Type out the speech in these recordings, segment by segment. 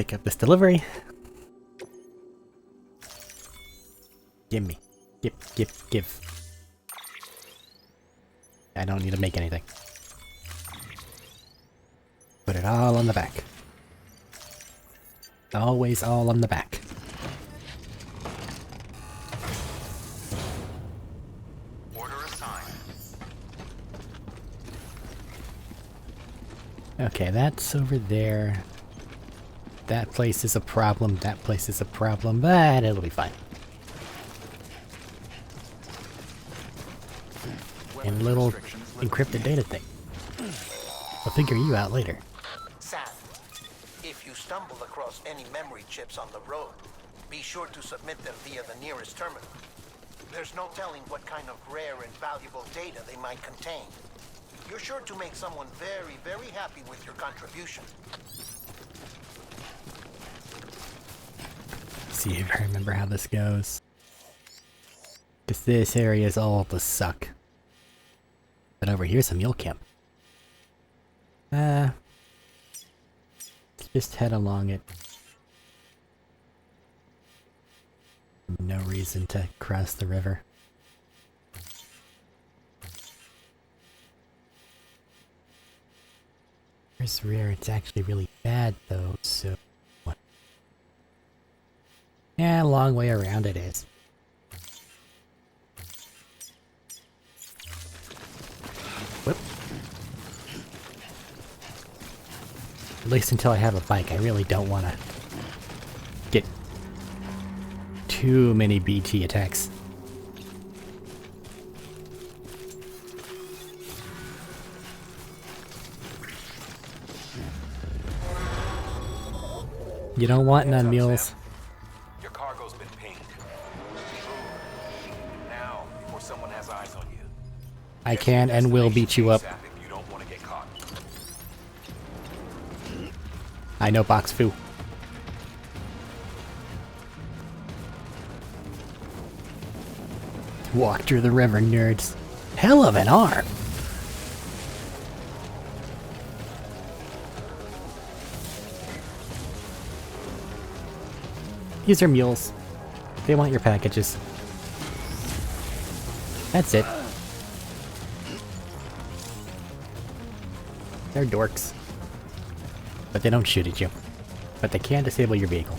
Pick up this delivery. Give me. Give. I don't need to make anything. Put it all on the back. Always all on the back. Order assigned. Okay, that's over there. That place is a problem, that place is a problem, but it'll be fine. And a little encrypted data thing. I'll figure you out later. Sam, if you stumble across any memory chips on the road, be sure to submit them via the nearest terminal. There's no telling what kind of rare and valuable data they might contain. You're sure to make someone very, very happy with your contribution. See if I remember how this goes. Because this area is all the suck. But over here's a mule camp. Let's just head along it. No reason to cross the river. Here's rare, it's actually really bad though, so... Yeah, long way around it is. Whoop. At least until I have a bike, I really don't want to get too many BT attacks. You don't want none, mules. Your cargo's been pinged. Now, before someone has eyes on you. I can and will beat you up. If you don't want to get caught. I know box foo. Walk through the river, nerds. Hell of an arm! These are mules. They want your packages. That's it. They're dorks. But they don't shoot at you. But they can disable your vehicle.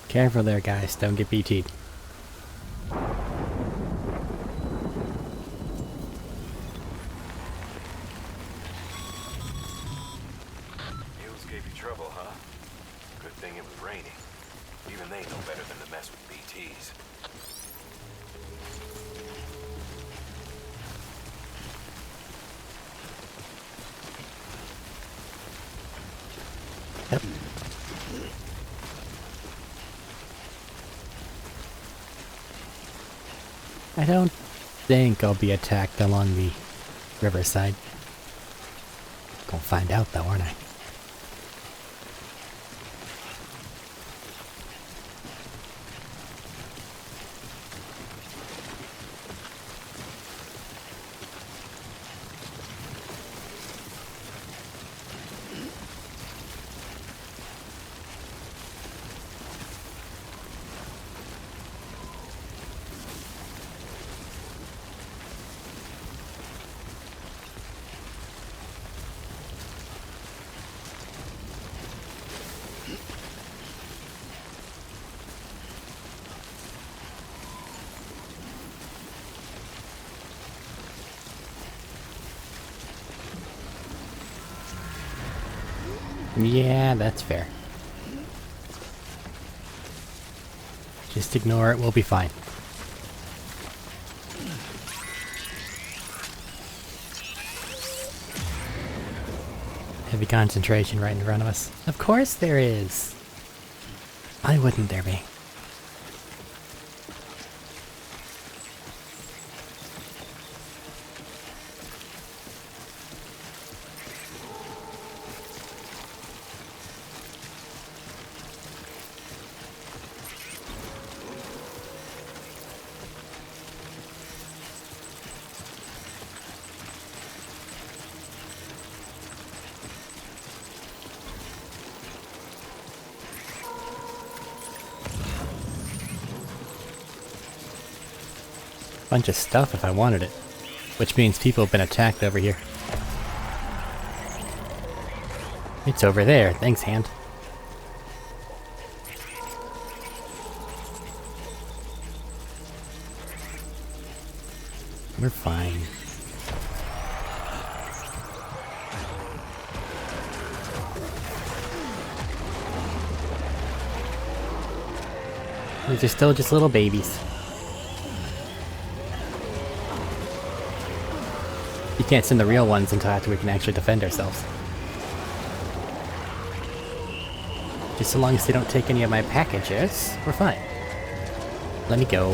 Careful there, guys. Don't get BT'd. Mules gave you trouble, huh? Good thing it was raining. Even they know better than to mess with BTs. Yep. I don't think I'll be attacked along the riverside. Gonna find out though, aren't I? Yeah, that's fair. Just ignore it, we'll be fine. Heavy concentration right in front of us. Of course there is! Why wouldn't there be? Bunch of stuff if I wanted it. Which means people have been attacked over here. It's over there. Thanks, hand. We're fine. These are still just little babies. You can't send the real ones until after we can actually defend ourselves. Just so long as they don't take any of my packages, we're fine. Let me go.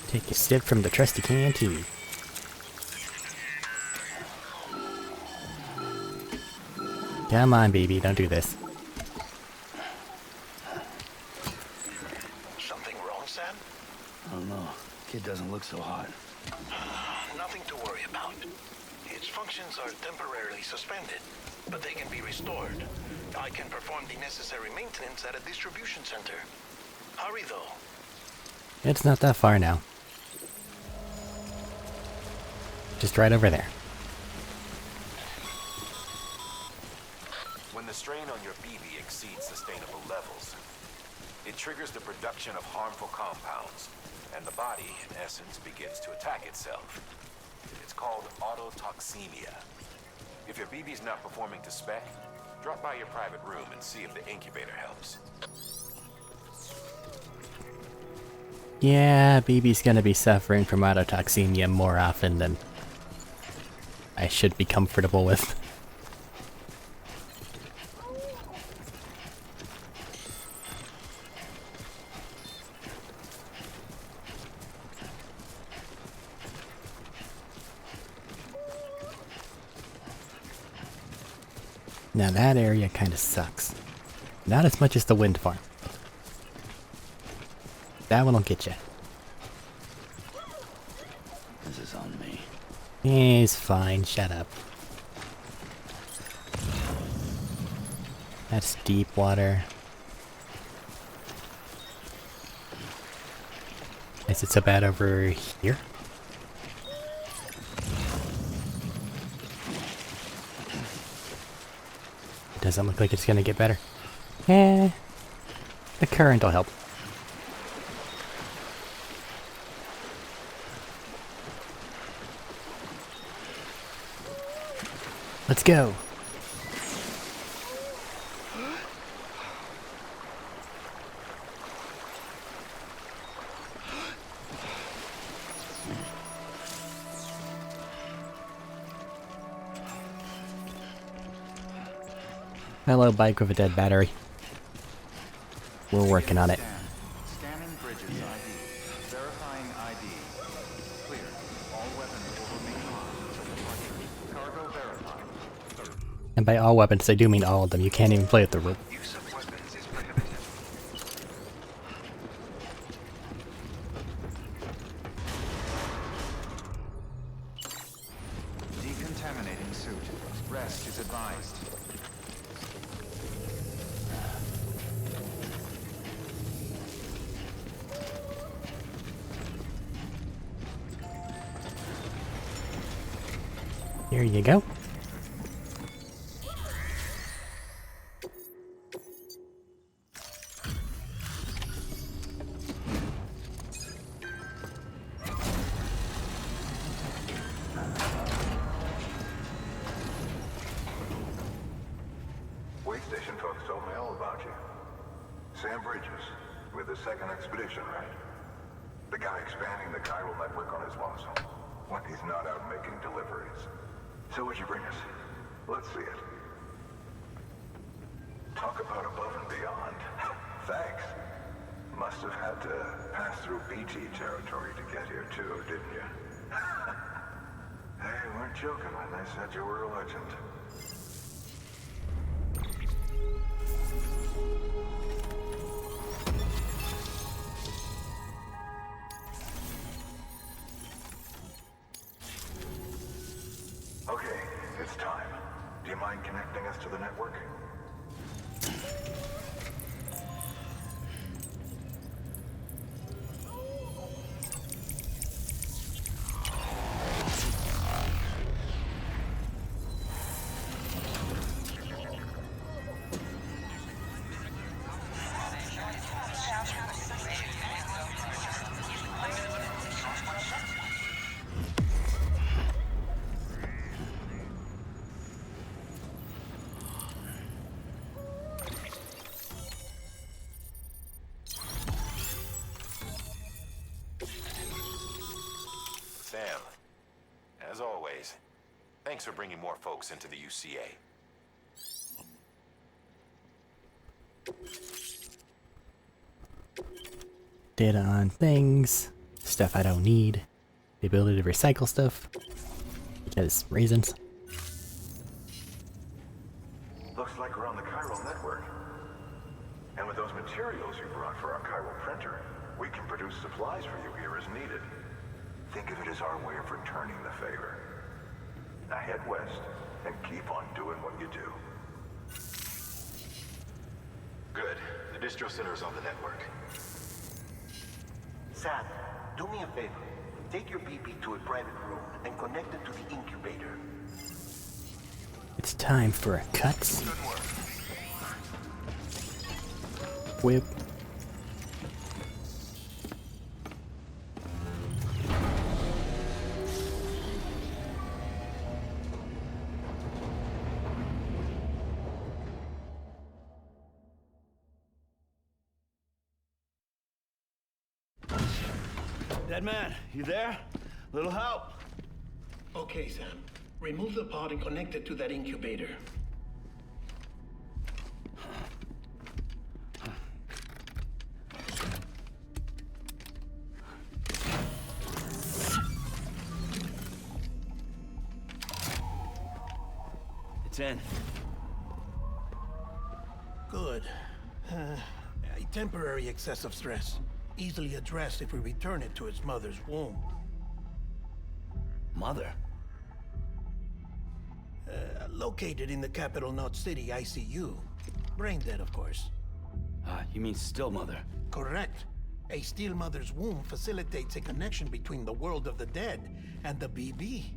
Take a sip from the trusty canteen. Come on, baby, don't do this. Something wrong, Sam? I don't know. Kid doesn't look so hot. Nothing to worry about. Its functions are temporarily suspended, but they can be restored. I can perform the necessary maintenance at a distribution center. Hurry, though. It's not that far now. Just right over there. When the strain on your BB exceeds sustainable levels, it triggers the production of harmful compounds, and the body, in essence, begins to attack itself. It's called autotoxemia. If your BB's not performing to spec, drop by your private room and see if the incubator helps. Yeah, BB's gonna be suffering from autotoxemia more often than I should be comfortable with. Now that area kinda sucks. Not as much as the wind farm. That one'll get you. This is on me. He's fine, shut up. That's deep water. Is it so bad over here? Doesn't look like it's gonna get better. Eh, the current will help. Let's go. Hello, bike with a dead battery. We're working on it. Scanning bridges ID. Verifying ID. Clear. All weapons will remain on until departure. Cargo verified. And by all weapons, I do mean all of them. You can't even play with the rope. Use of weapons is prohibited. Decontaminating suit. Rest is advised. Here you go. Way station folks told me all about you. Sam Bridges, with the second expedition, right? The guy expanding the chiral network on his lonesome, when he's not out making deliveries. So what'd you bring us? Let's see it. Talk about above and beyond. Thanks. Must have had to pass through BT territory to get here too, didn't you? They weren't joking when they said you were a legend. Okay, it's time. Do you mind connecting us to the network? Sam, as always, thanks for bringing more folks into the UCA. Data on things, stuff I don't need, the ability to recycle stuff, because reasons. Looks like we're on the chiral network. And with those materials you brought for our chiral printer, we can produce supplies for you here as needed. Think of it as our way of returning the favor. Now head west and keep on doing what you do. Good. The distro center is on the network. Sam, do me a favor. Take your BB to a private room and connect it to the incubator. It's time for a cutscene. Good work. Whip. Dead man, you there? Little help? Okay, Sam. Remove the pod and connect it to that incubator. It's in. Good. A temporary excessive stress. Easily addressed if we return it to its mother's womb. Mother? Located in the capital Knot City ICU. Brain dead, of course. You mean still mother? Correct. A steel mother's womb facilitates a connection between the world of the dead and the BB.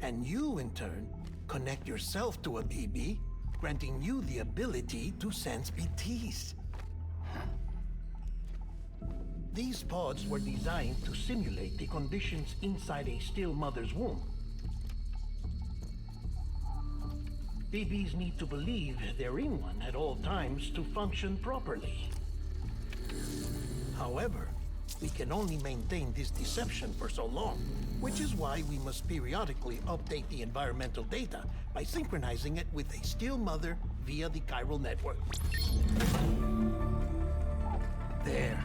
And you, in turn, connect yourself to a BB, granting you the ability to sense BTs. These pods were designed to simulate the conditions inside a still mother's womb. BBs need to believe they're in one at all times to function properly. However, we can only maintain this deception for so long, which is why we must periodically update the environmental data by synchronizing it with a still mother via the chiral network. There.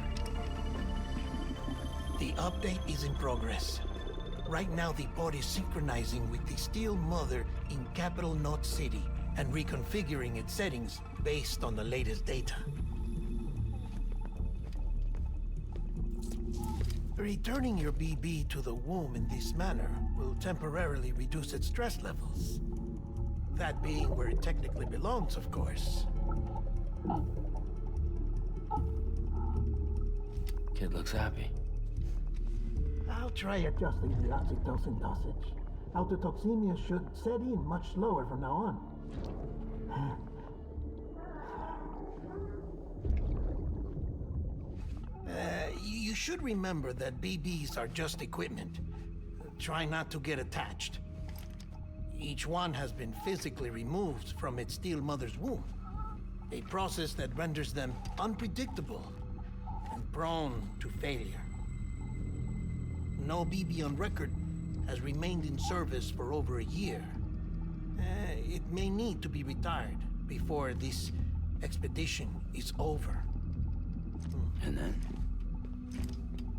The update is in progress. Right now, the pod is synchronizing with the steel mother in capital Knot City and reconfiguring its settings based on the latest data. Returning your BB to the womb in this manner will temporarily reduce its stress levels. That being where it technically belongs, of course. Kid looks happy. I'll try adjusting the oxytocin dosage. Autotoxemia should set in much slower from now on. You should remember that BBs are just equipment. Try not to get attached. Each one has been physically removed from its steel mother's womb. A process that renders them unpredictable and prone to failure. No BB on record has remained in service for over a year. It may need to be retired before this expedition is over. And then?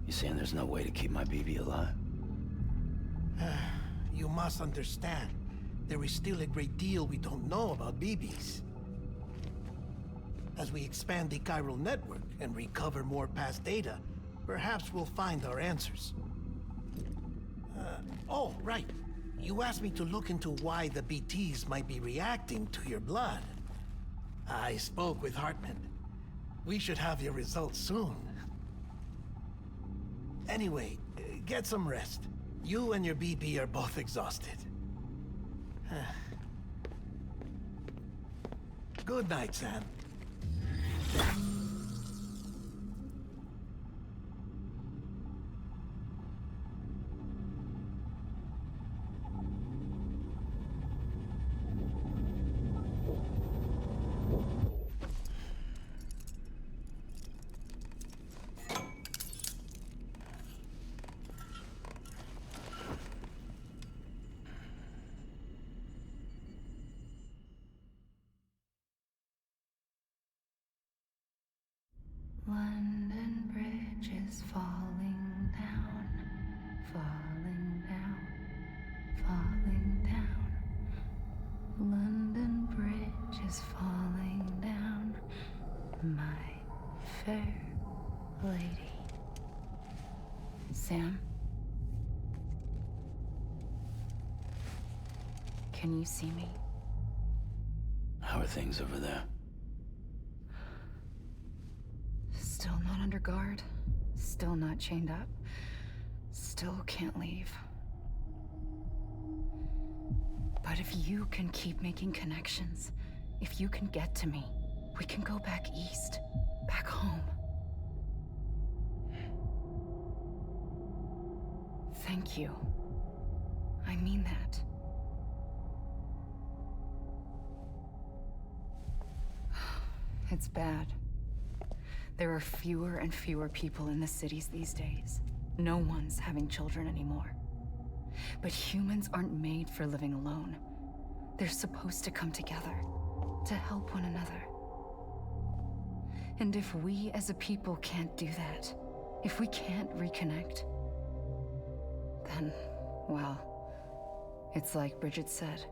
You saying there's no way to keep my BB alive? You must understand, there is still a great deal we don't know about BBs. As we expand the chiral network and recover more past data, perhaps we'll find our answers. Oh, right. You asked me to look into why the BTs might be reacting to your blood. I spoke with Hartman. We should have your results soon. Anyway, get some rest. You and your BB are both exhausted. Good night, Sam. London Bridge is falling down, falling down, falling down. London Bridge is falling down, my fair lady. Sam? Can you see me? How are things over there? Still not under guard, still not chained up, still can't leave. But if you can keep making connections, if you can get to me, we can go back east, back home. Thank you. I mean that. It's bad. There are fewer and fewer people in the cities these days. No one's having children anymore. But humans aren't made for living alone. They're supposed to come together, to help one another. And if we as a people can't do that, if we can't reconnect, then, well, it's like Bridget said,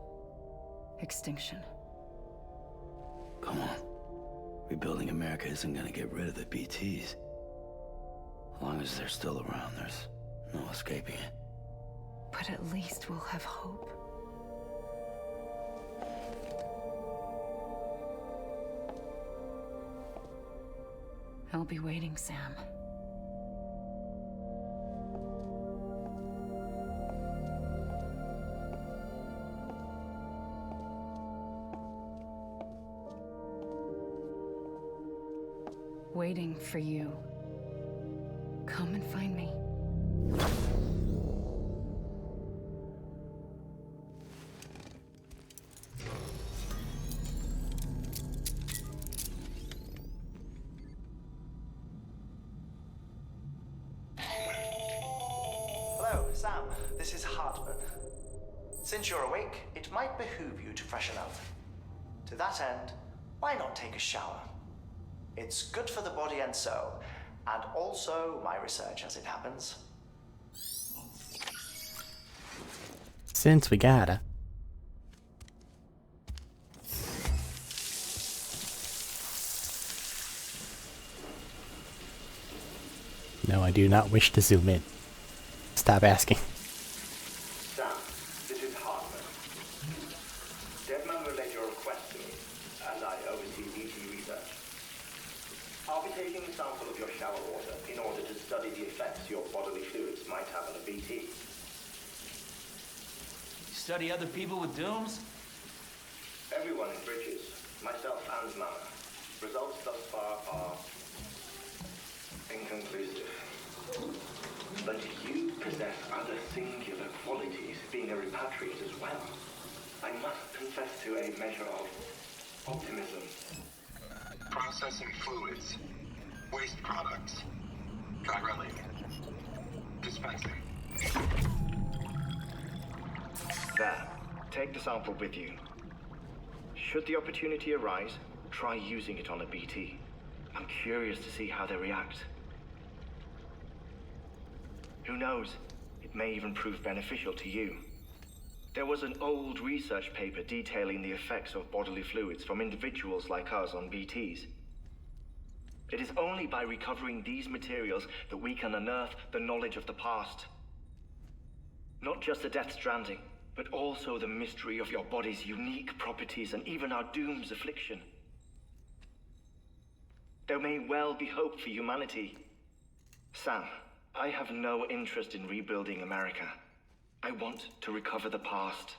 extinction. Come on. Rebuilding America isn't gonna get rid of the BTs. As long as they're still around, there's no escaping it. But at least we'll have hope. I'll be waiting, Sam. Waiting for you. Come and find me. Hello, Sam. This is Hartman. Since you're awake, it might behoove you to freshen up. To that end, why not take a shower? It's good for the body and soul, and also my research as it happens. Since we gotta. No, I do not wish to zoom in. Stop asking. Sam, this is Hartman. Deadman relayed your request to me, and I oversee BT research. I'll be taking a sample of your shower water in order to study the effects your bodily fluids might have on a BT. Study other people with dooms? Everyone in Bridges, myself and Mama. Results thus far are inconclusive. But you possess other singular qualities, being a repatriate as well. I must confess to a measure of optimism. Processing fluids. Waste products. Dry dispensing. There. Take the sample with you. Should the opportunity arise, try using it on a BT. I'm curious to see how they react. Who knows? It may even prove beneficial to you. There was an old research paper detailing the effects of bodily fluids from individuals like us on BTs. It is only by recovering these materials that we can unearth the knowledge of the past. Not just the Death Stranding, but also the mystery of your body's unique properties and even our doom's affliction. There may well be hope for humanity. Sam, I have no interest in rebuilding America. I want to recover the past.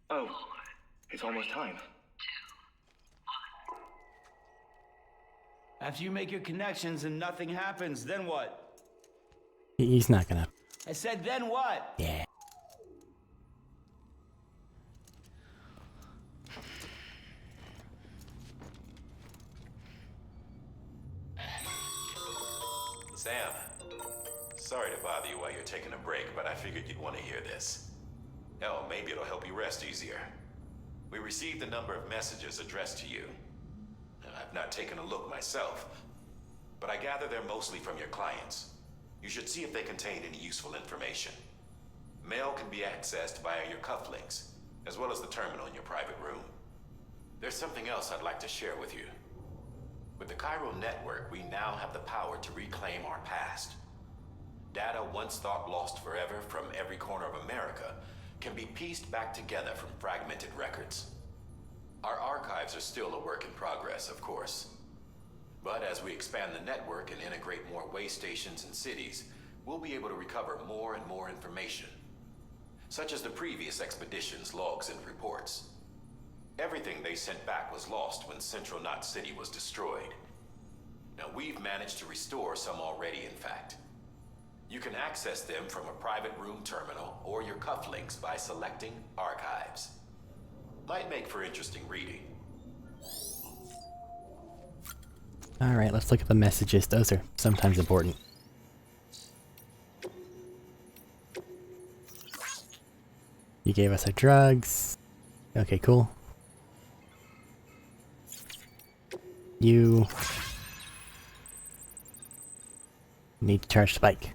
5, 4, it's almost time. 2, 1. After you make your connections and nothing happens, then what? He's not gonna. I said, then what? Yeah. Sam, sorry to bother you while you're taking a break, but I figured you'd want to hear this. Hell, maybe it'll help you rest easier. We received a number of messages addressed to you. I've not taken a look myself, but I gather they're mostly from your clients. You should see if they contain any useful information. Mail can be accessed via your cufflinks, as well as the terminal in your private room. There's something else I'd like to share with you. With the Chiral Network, we now have the power to reclaim our past. Data once thought lost forever from every corner of America can be pieced back together from fragmented records. Our archives are still a work in progress, of course. But as we expand the network and integrate more way stations and cities, we'll be able to recover more and more information, such as the previous expedition's logs and reports. Everything they sent back was lost when Central Knot City was destroyed. Now we've managed to restore some already, in fact. You can access them from a private room terminal or your cufflinks by selecting Archives. Might make for interesting reading. Alright, let's look at the messages. Those are sometimes important. You gave us our drugs. Okay, cool. You need to charge the bike.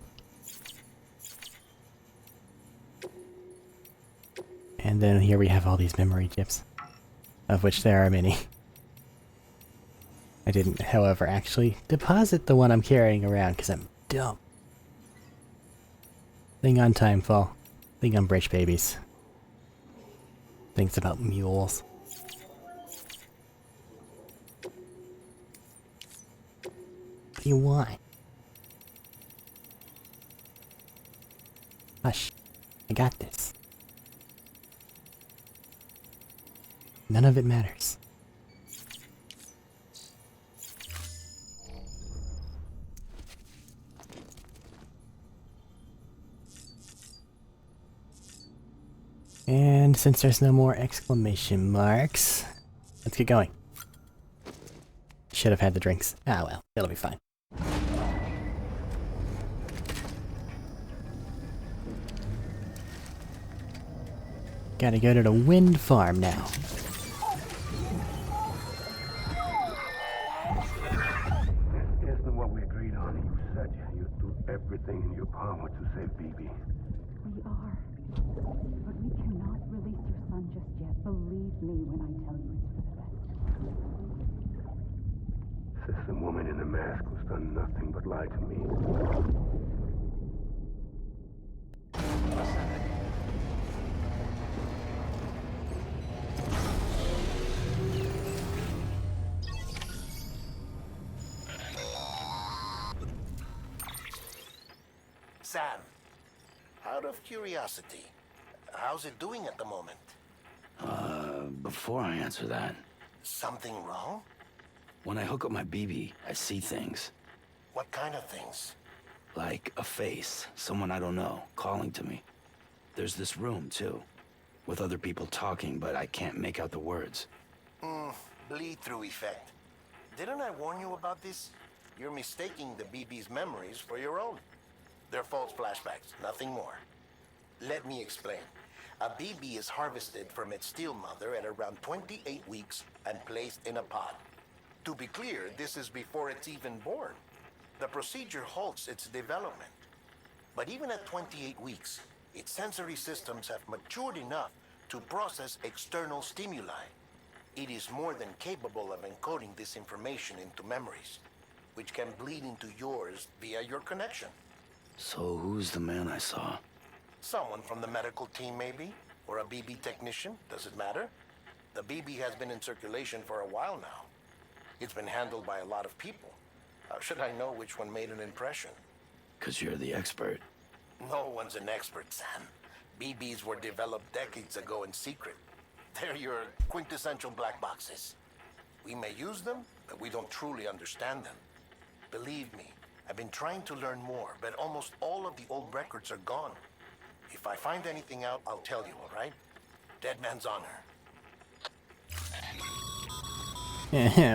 And then here we have all these memory chips, of which there are many. I didn't, however, actually deposit the one I'm carrying around because I'm dumb. Thing on Timefall. Thing on Bridge Babies. Things about mules. What do you want? Hush. I got this. None of it matters. And since there's no more exclamation marks, let's get going. Should have had the drinks. Ah well, it'll be fine. Gotta go to the wind farm now. Isn't what we agreed on. You said you'd do everything in your power to save BB. We are. But we cannot release your son just yet. Believe me when I tell you it's for the best. Says the woman in the mask who's done nothing but lie to me. Sam, out of curiosity, how's it doing at the moment? Before I answer that, Something wrong? when I hook up my BB, I see things. What kind of things? Like a face, someone I don't know, calling to me. There's this room, too, with other people talking, but I can't make out the words. Bleed-through effect. Didn't I warn you about this? You're mistaking the BB's memories for your own. They're false flashbacks, nothing more. Let me explain. A BB is harvested from its steel mother at around 28 weeks and placed in a pod. To be clear, this is before it's even born. The procedure halts its development. But even at 28 weeks, its sensory systems have matured enough to process external stimuli. It is more than capable of encoding this information into memories, which can bleed into yours via your connection. So who's the man I saw? Someone from the medical team, maybe? Or a BB technician? Does it matter? The BB has been in circulation for a while now. It's been handled by a lot of people. How should I know which one made an impression? 'Cause you're the expert. No one's an expert, Sam. BBs were developed decades ago in secret. They're your quintessential black boxes. We may use them, but we don't truly understand them. Believe me, I've been trying to learn more, but almost all of the old records are gone. If I find anything out, I'll tell you, all right? Dead man's honor.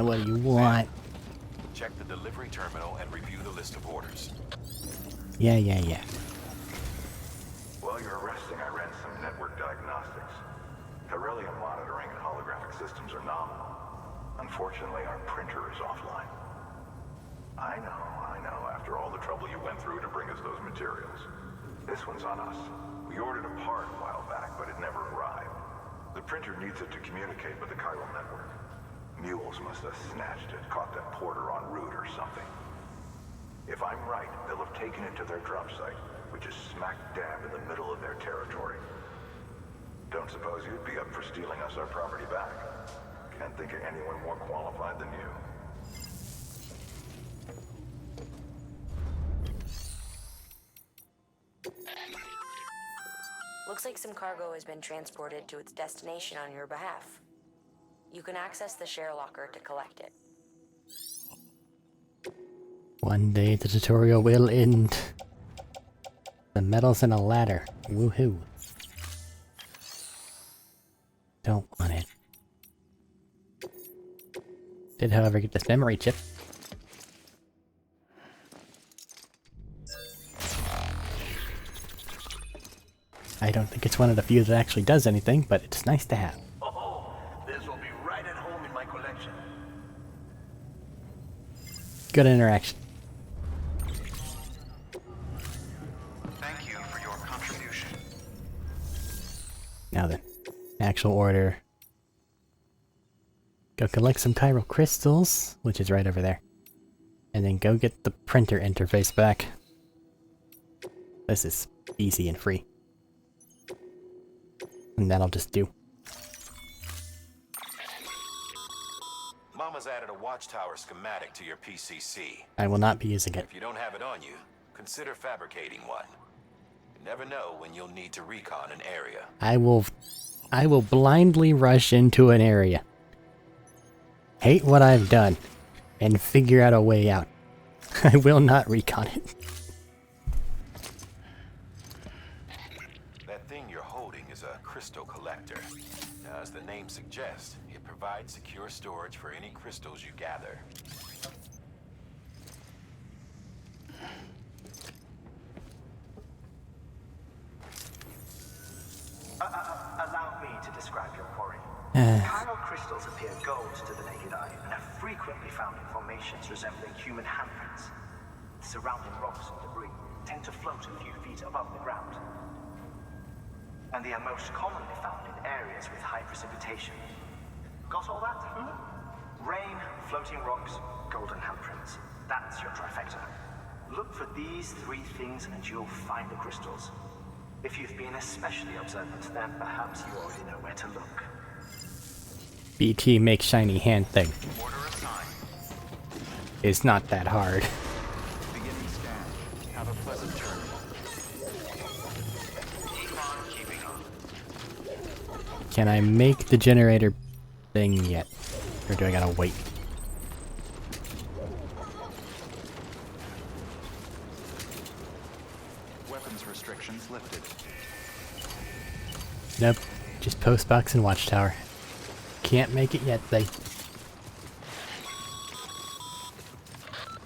What do you want? Check the delivery terminal and review the list of orders. Yeah. While you're resting, I ran some network diagnostics. Beryllium monitoring and holographic systems are nominal. Unfortunately, our printer is offline. I know. After all the trouble you went through to bring us those materials. This one's on us. We ordered a part a while back, but it never arrived. The printer needs it to communicate with the chiral network. Mules must have snatched it, caught that porter en route or something. If I'm right, they'll have taken it to their drop site, which is smack dab in the middle of their territory. Don't suppose you'd be up for stealing us our property back? Can't think of anyone more qualified than you. Looks like some cargo has been transported to its destination on your behalf. You can access the share locker to collect it. One day the tutorial will end. The metals and a ladder. Woohoo. Don't want it. Did, however, get this memory chip. I don't think it's one of the few that actually does anything, but it's nice to have. Oh, this will be right at home in my collection. Good interaction. Thank you for your contribution. Now then, actual order. Go collect some chiral crystals, which is right over there. And then go get the printer interface back. This is easy and free. And that'll just do. Mama's added a watchtower schematic to your PCC. I will not be using it. If you don't have it on you, consider fabricating one. You never know when you'll need to recon an area. I will blindly rush into an area. Hate what I've done. And figure out a way out. I will not recon it. That thing you're holding is a crystal collector. Now, as the name suggests, it provides secure storage for any crystals you gather. Allow me to describe your quarry. Chiral crystals appear gold to the naked eye and are frequently found in formations resembling human handprints. The surrounding rocks and debris tend to float a few feet above the ground. And they are most commonly found in areas with high precipitation. Got all that? Rain, floating rocks, golden handprints. That's your trifecta. Look for these three things and you'll find the crystals. If you've been especially observant, then perhaps you already know where to look. BT make shiny hand thing. Order assigned. It's not that hard. Beginning scan. Have a pleasant journey. Keep on keeping on. Can I make the generator thing yet? Or do I gotta wait? Weapons restrictions lifted. Nope. Just postbox and watchtower. Can't make it yet, they.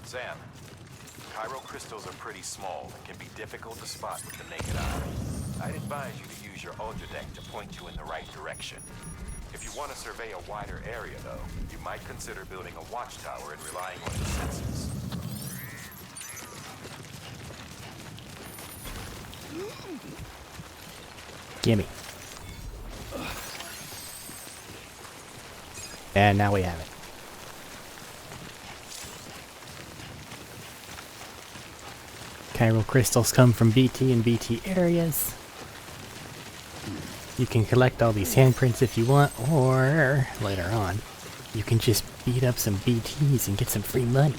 Sam, chiral crystals are pretty small and can be difficult to spot with the naked eye. I'd advise you to use your ultra deck to point you in the right direction. If you want to survey a wider area, though, you might consider building a watchtower and relying on the sensors. Gimme. And now we have it. Chiral crystals come from BT and BT areas. You can collect all these handprints if you want, or later on, you can just beat up some BTs and get some free money.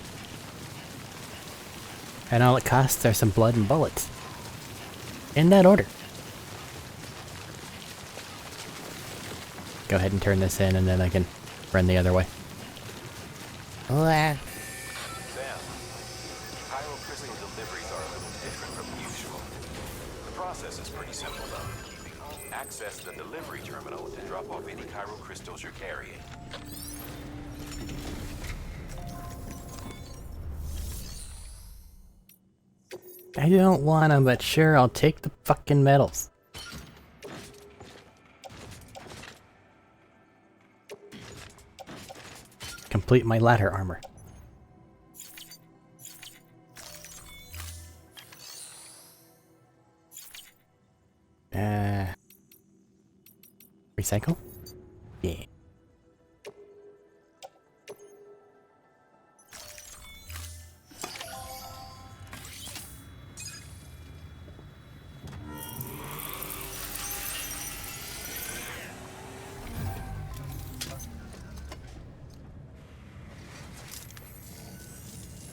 And all it costs are some blood and bullets. In that order. Go ahead and turn this in and then I can run the other way. Sam, chiral crystal deliveries are a little different from usual. The process is pretty simple though. Access the delivery terminal to drop off any chiral crystals you're carrying. I don't want them, but sure, I'll take the fucking medals. Complete my ladder armor. Recycle? Yeah.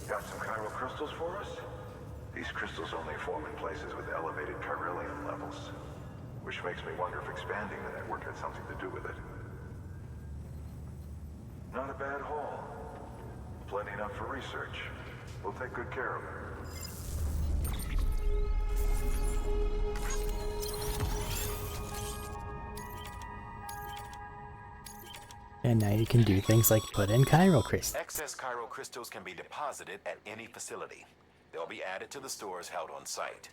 Got some chiral crystals for us? These crystals only form in places with elevated chiralium levels, which makes me wonder if expanding the network had something to do with it. Not a bad haul. Plenty enough for research. We'll take good care of it. And now you can do things like put in chiral crystals. Excess chiral crystals can be deposited at any facility. They'll be added to the stores held on site.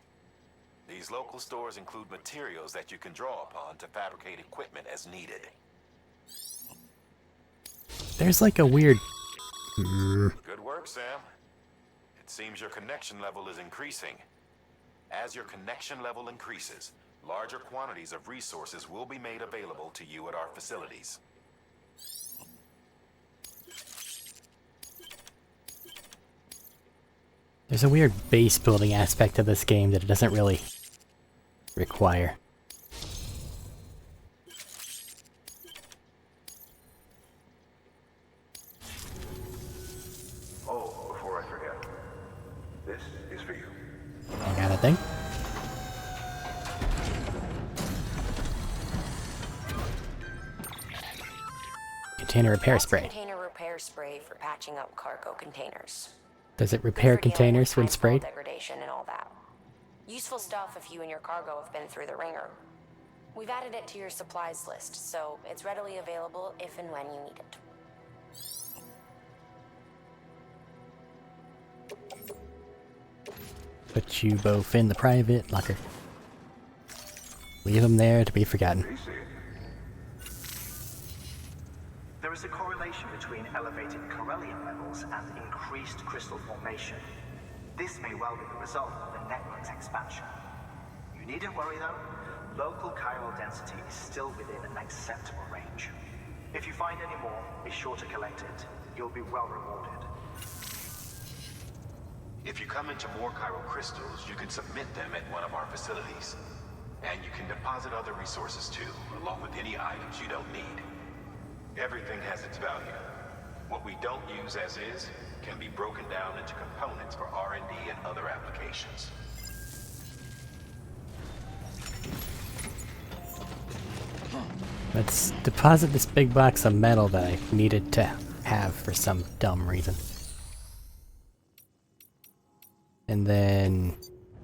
These local stores include materials that you can draw upon to fabricate equipment as needed. There's like a weird... Good work, Sam. It seems your connection level is increasing. As your connection level increases, larger quantities of resources will be made available to you at our facilities. There's a weird base building aspect to this game that it doesn't really require. Oh, before I forget, this is for you. I got a thing. Container repair spray. Container repair spray for patching up cargo containers. Does it repair containers when sprayed? Degradation and all that. Useful stuff if you and your cargo have been through the ringer. We've added it to your supplies list, so it's readily available if and when you need it. Put you both in the private locker. Leave them there to be forgotten. There is a correlation between elevated chiralium levels and increased crystal formation. This may well be the result of the network's expansion. You needn't worry though. Local chiral density is still within an acceptable range. If you find any more, be sure to collect it. You'll be well rewarded. If you come into more chiral crystals, you can submit them at one of our facilities. And you can deposit other resources too, along with any items you don't need. Everything has its value. What we don't use as is can be broken down into components for R&D and other applications. Let's deposit this big box of metal that I needed to have for some dumb reason. And then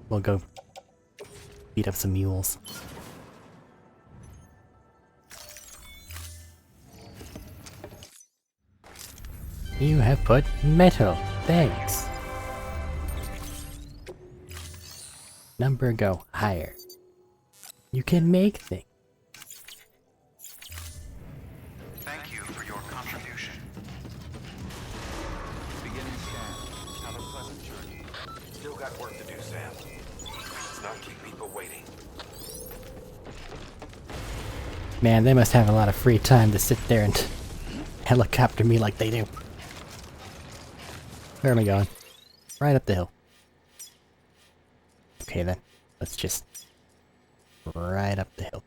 we'll go beat up some mules. You have put metal. Thanks. Number go higher. You can make things. Thank you for your contribution. Beginning scan. Have a pleasant journey. Still got work to do, Sam. Let's not keep people waiting. Man, they must have a lot of free time to sit there and helicopter me like they do. Where am I going? Right up the hill. Okay then, let's just right up the hill.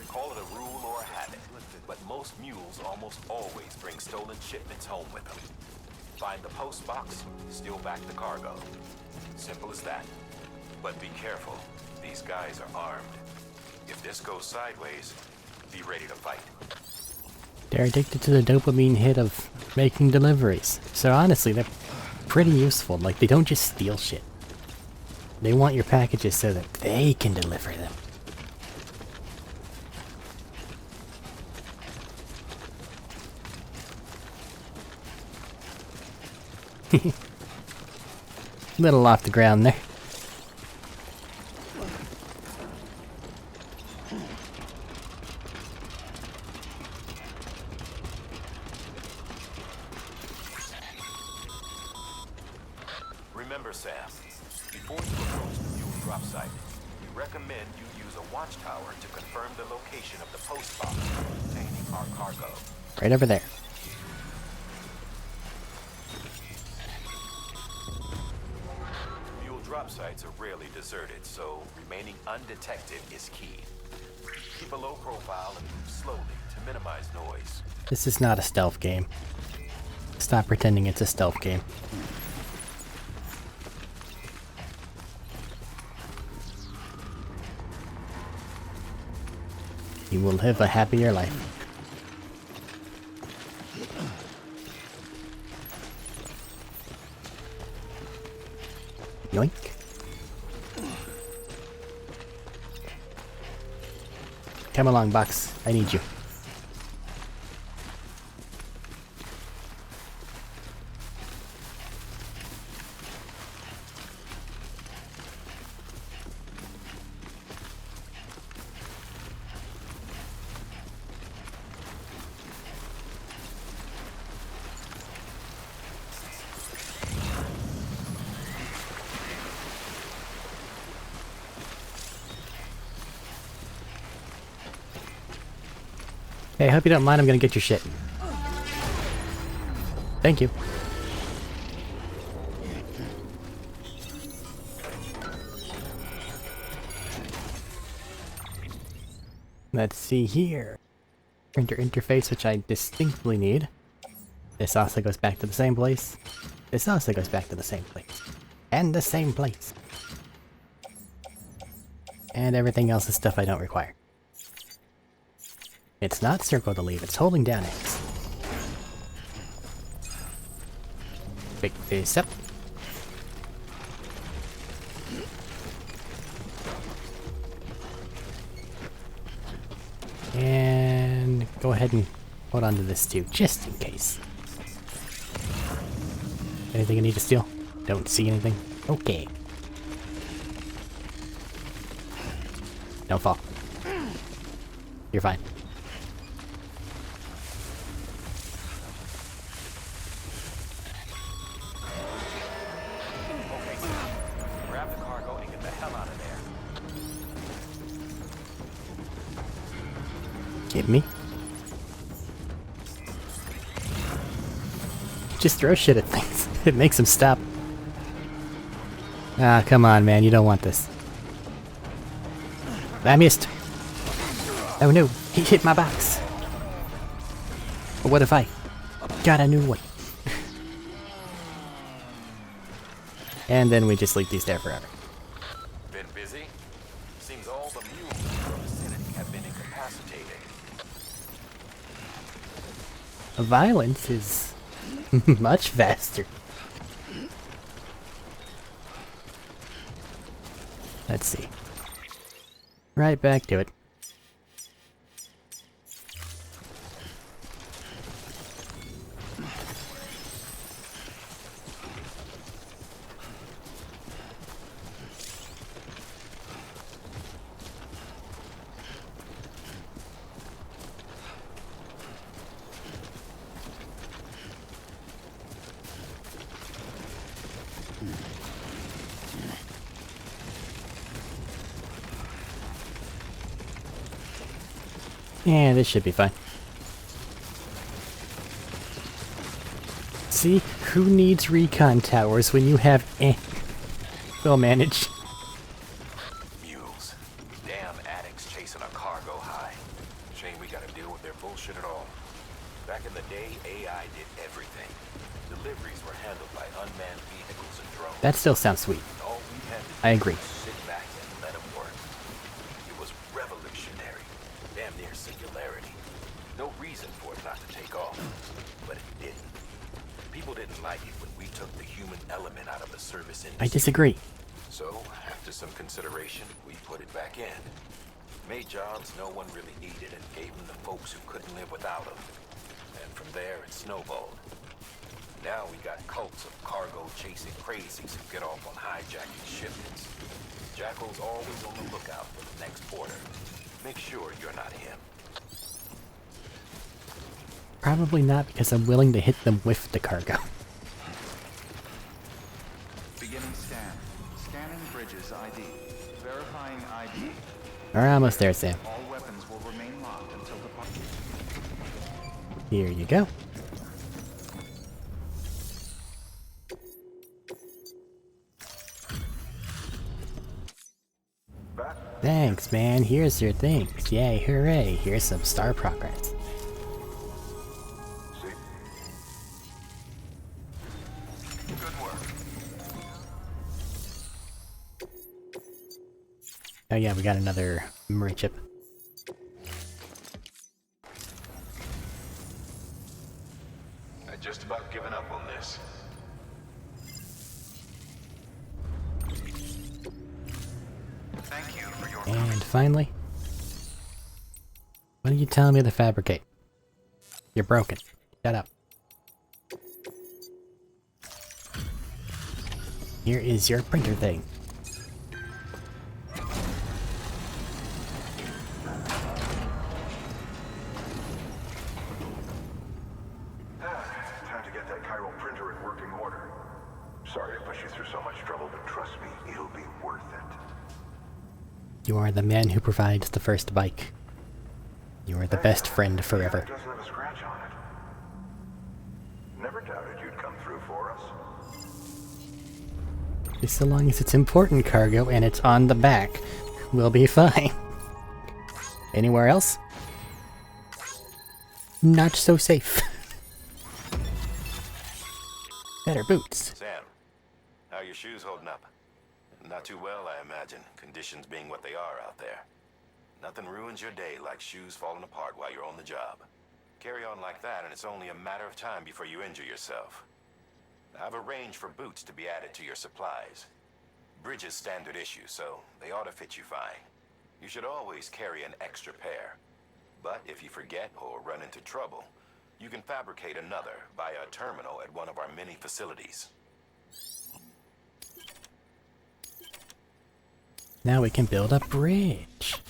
Call it a rule or a habit, but most mules almost always bring stolen shipments home with them. Find the post box, steal back the cargo. Simple as that. But be careful, these guys are armed. If this goes sideways, be ready to fight. They're addicted to the dopamine hit of making deliveries. So honestly, they're pretty useful. Like, they don't just steal shit. They want your packages so that they can deliver them. Little off the ground there. Remember, Sam, before you approach the fuel drop site, we recommend you use a watchtower to confirm the location of the post box containing our cargo. Right over there. Drop sites are rarely deserted, so remaining undetected is key. Keep a low profile and move slowly to minimize noise. This is not a stealth game. Stop pretending it's a stealth game. You will live a happier life. Yoink. Come along, Box. I need you. Hey, I hope you don't mind, I'm gonna get your shit. Thank you. Let's see here. Printer interface, which I distinctly need. This also goes back to the same place. This also goes back to the same place. And the same place. And everything else is stuff I don't require. It's not circle to leave, it's holding down X. Pick this up. And go ahead and hold on to this too, just in case. Anything I need to steal? Don't see anything? Okay. Don't fall. You're fine. Get me? Just throw shit at things. It makes them stop. Ah, come on, man. You don't want this. I missed. Oh no, he hit my box. But what if I got a new one? And then we just leave these there forever. Been busy? Seems all the mules in the vicinity have been incapacitated. Violence is much faster. Let's see. Right back to it. Yeah, this should be fine. See? Who needs recon towers when you have We'll manage. Mules. Damn addicts chasing a cargo high. Shame we gotta deal with their bullshit at all. Back in the day, AI did everything. Deliveries were handled by unmanned vehicles and drones. That still sounds sweet. All we had to do I agree. was sit back and let them work. It was revolutionary. Damn near singularity. No reason for it not to take off. But it didn't. People didn't like it when we took the human element out of the service industry. I disagree. So, after some consideration, we put it back in. Made jobs no one really needed and gave them to folks who couldn't live without them. And from there, it snowballed. Now we got cults of cargo-chasing crazies who get off on hijacking shipments. Jackal's always on the lookout for the next order. Make sure you're not him. Probably not, because I'm willing to hit them with the cargo. Beginning scan. Scanning bridges ID. Verifying ID. We're almost there, Sam. All weapons will remain locked until the Here you go. Thanks, man. Here's your things. Yay, hooray. Here's some star progress. Good work. Oh yeah, we got another memory chip. I'd just about given up on this. Thank you for your And finally, what are you telling me to fabricate? You're broken. Shut up. Here is your printer thing. Time to get that chiral printer in working order. Sorry to push you through so much trouble, but trust me, it'll be worth it. You are the man who provides the first bike. You are the best friend forever. It doesn't have a scratch on it. Never doubted you'd come through for us. Just so long as it's important cargo and it's on the back, we'll be fine. Anywhere else? Not so safe. Better boots. Sam, how are your shoes holding up? Not too well, I imagine, conditions being what they are out there. Nothing ruins your day like shoes falling apart while you're on the job. Carry on like that and it's only a matter of time before you injure yourself. I've arranged for boots to be added to your supplies. Bridges standard issue, so they ought to fit you fine. You should always carry an extra pair. But if you forget or run into trouble, you can fabricate another via a terminal at one of our many facilities. Now we can build a bridge.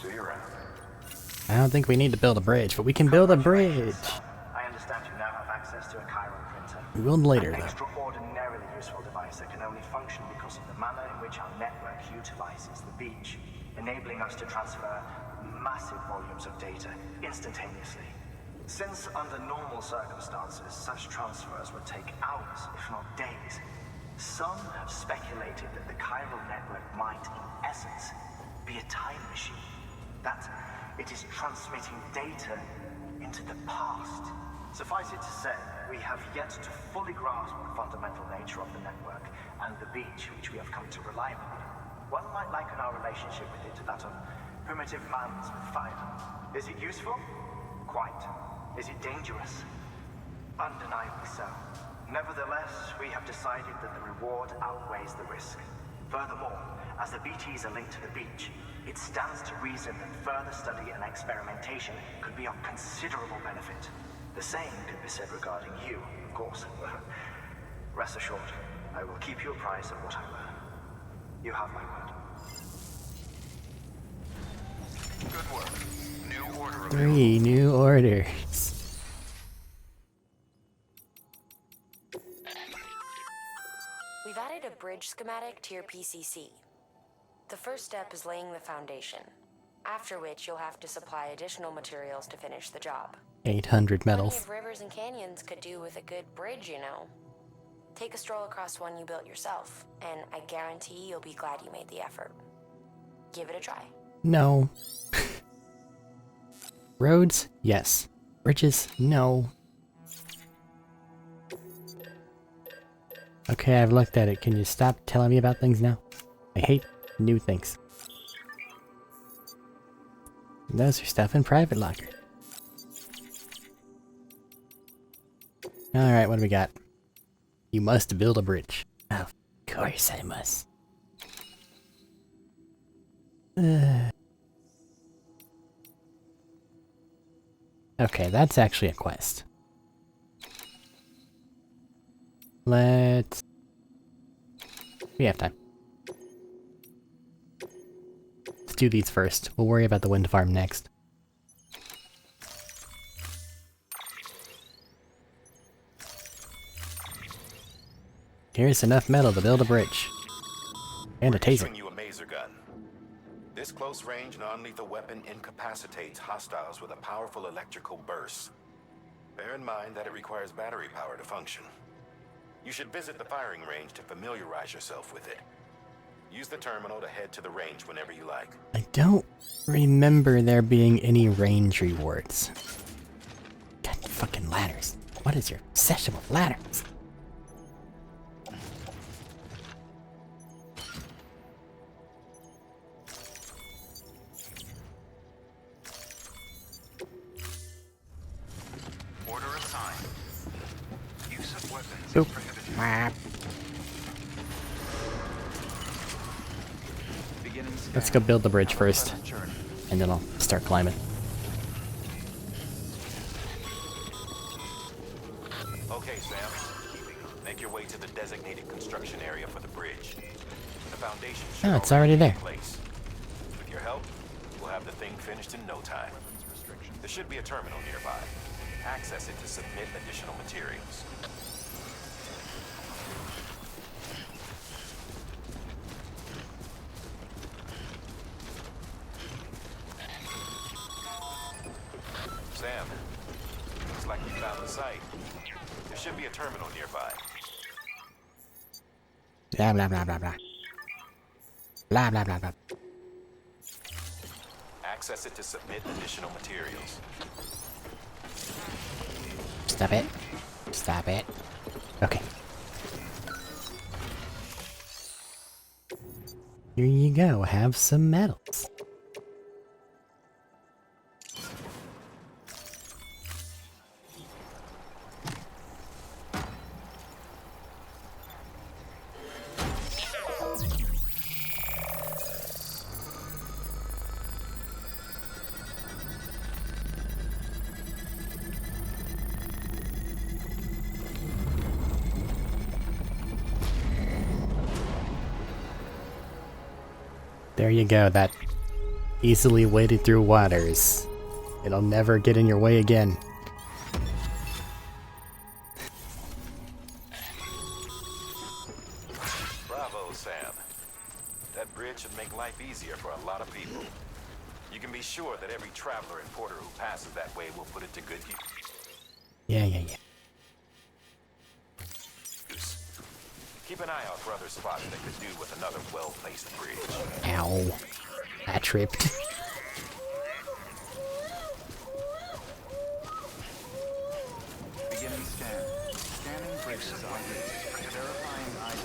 See you around. I don't think we need to build a bridge, but we can build a bridge. I understand you now have access to a chiral printer. We will later, An though. extraordinarily useful device that can only function because of the manner in which our network utilizes the beach, enabling us to transfer massive volumes of data instantaneously. Since under normal circumstances, such transfers would take hours, if not days, some have speculated that the chiral network might, in essence, be a time machine. That it is transmitting data into the past. Suffice it to say, we have yet to fully grasp the fundamental nature of the network and the beach which we have come to rely upon. One might liken our relationship with it to that of primitive mans with fire. Is it useful? Quite. Is it dangerous? Undeniably so. Nevertheless, we have decided that the reward outweighs the risk. Furthermore, as the BTs are linked to the beach, it stands to reason that further study and experimentation could be of considerable benefit. The same could be said regarding you, of course. Rest assured, I will keep you apprised of what I learn. You have my word. Good work. New order available. 3 new orders. We've added a bridge schematic to your PCC. The first step is laying the foundation. After which you'll have to supply additional materials to finish the job. 800 Plenty metals. of rivers and canyons could do with a good bridge, you know. Take a stroll across one you built yourself, and I guarantee you'll be glad you made the effort. Give it a try. No. Roads? Yes. Bridges? No. Okay, I've looked at it. Can you stop telling me about things now? I hate new things. Those are stuff in private locker. Alright, what do we got? You must build a bridge. Of course I must. Okay, that's actually a quest. Let's... We have time. Let's do these first. We'll worry about the wind farm next. Here's enough metal to build a bridge. And a taser. You a maser gun. This close-range, non-lethal weapon incapacitates hostiles with a powerful electrical burst. Bear in mind that it requires battery power to function. You should visit the firing range to familiarize yourself with it. Use the terminal to head to the range whenever you like. I don't remember there being any range rewards. God, fucking ladders. What is your obsession with ladders? Order assigned. Use of weapons Oop. prohibited. Let's go build the bridge first, and then I'll start climbing. Okay, Sam. Make your way to the designated construction area for the bridge. The foundation should Oh, it's already be in there. place. With your help, we'll have the thing finished in no time. There should be a terminal nearby. Access it to submit additional materials. Sam, looks like you found the site. There should be a terminal nearby. Blah blah blah blah blah. Blah blah blah blah. Access it to submit additional materials. Stop it. Stop it. Okay. Here you go, have some metals. There you go, that easily waded through waters. It'll never get in your way again. Bravo, Sam. That bridge should make life easier for a lot of people. You can be sure that every traveler and porter who passes that way will put it to good use. Yeah. Keep an eye out for other spots that could do with another well-placed bridge. Ow. I tripped. Beginning scan. Scanning bridges ID. Verifying ID.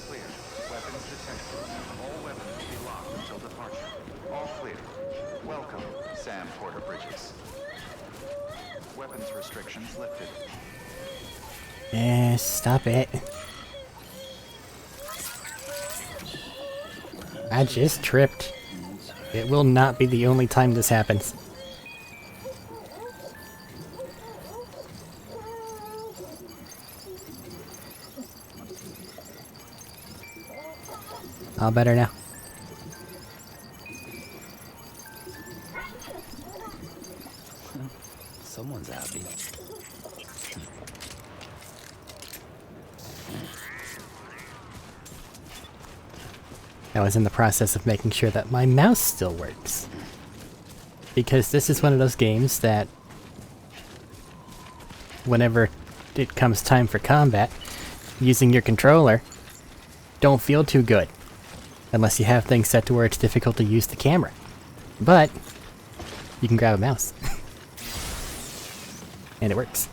Clear. Weapons detected. All weapons will be locked until departure. All clear. Welcome, Sam Porter Bridges. Weapons restrictions lifted. Stop it. I just tripped. It will not be the only time this happens. All better now. Someone's happy. I was in the process of making sure that my mouse still works. Because this is one of those games that whenever it comes time for combat, using your controller don't feel too good. Unless you have things set to where it's difficult to use the camera. But you can grab a mouse. And it works.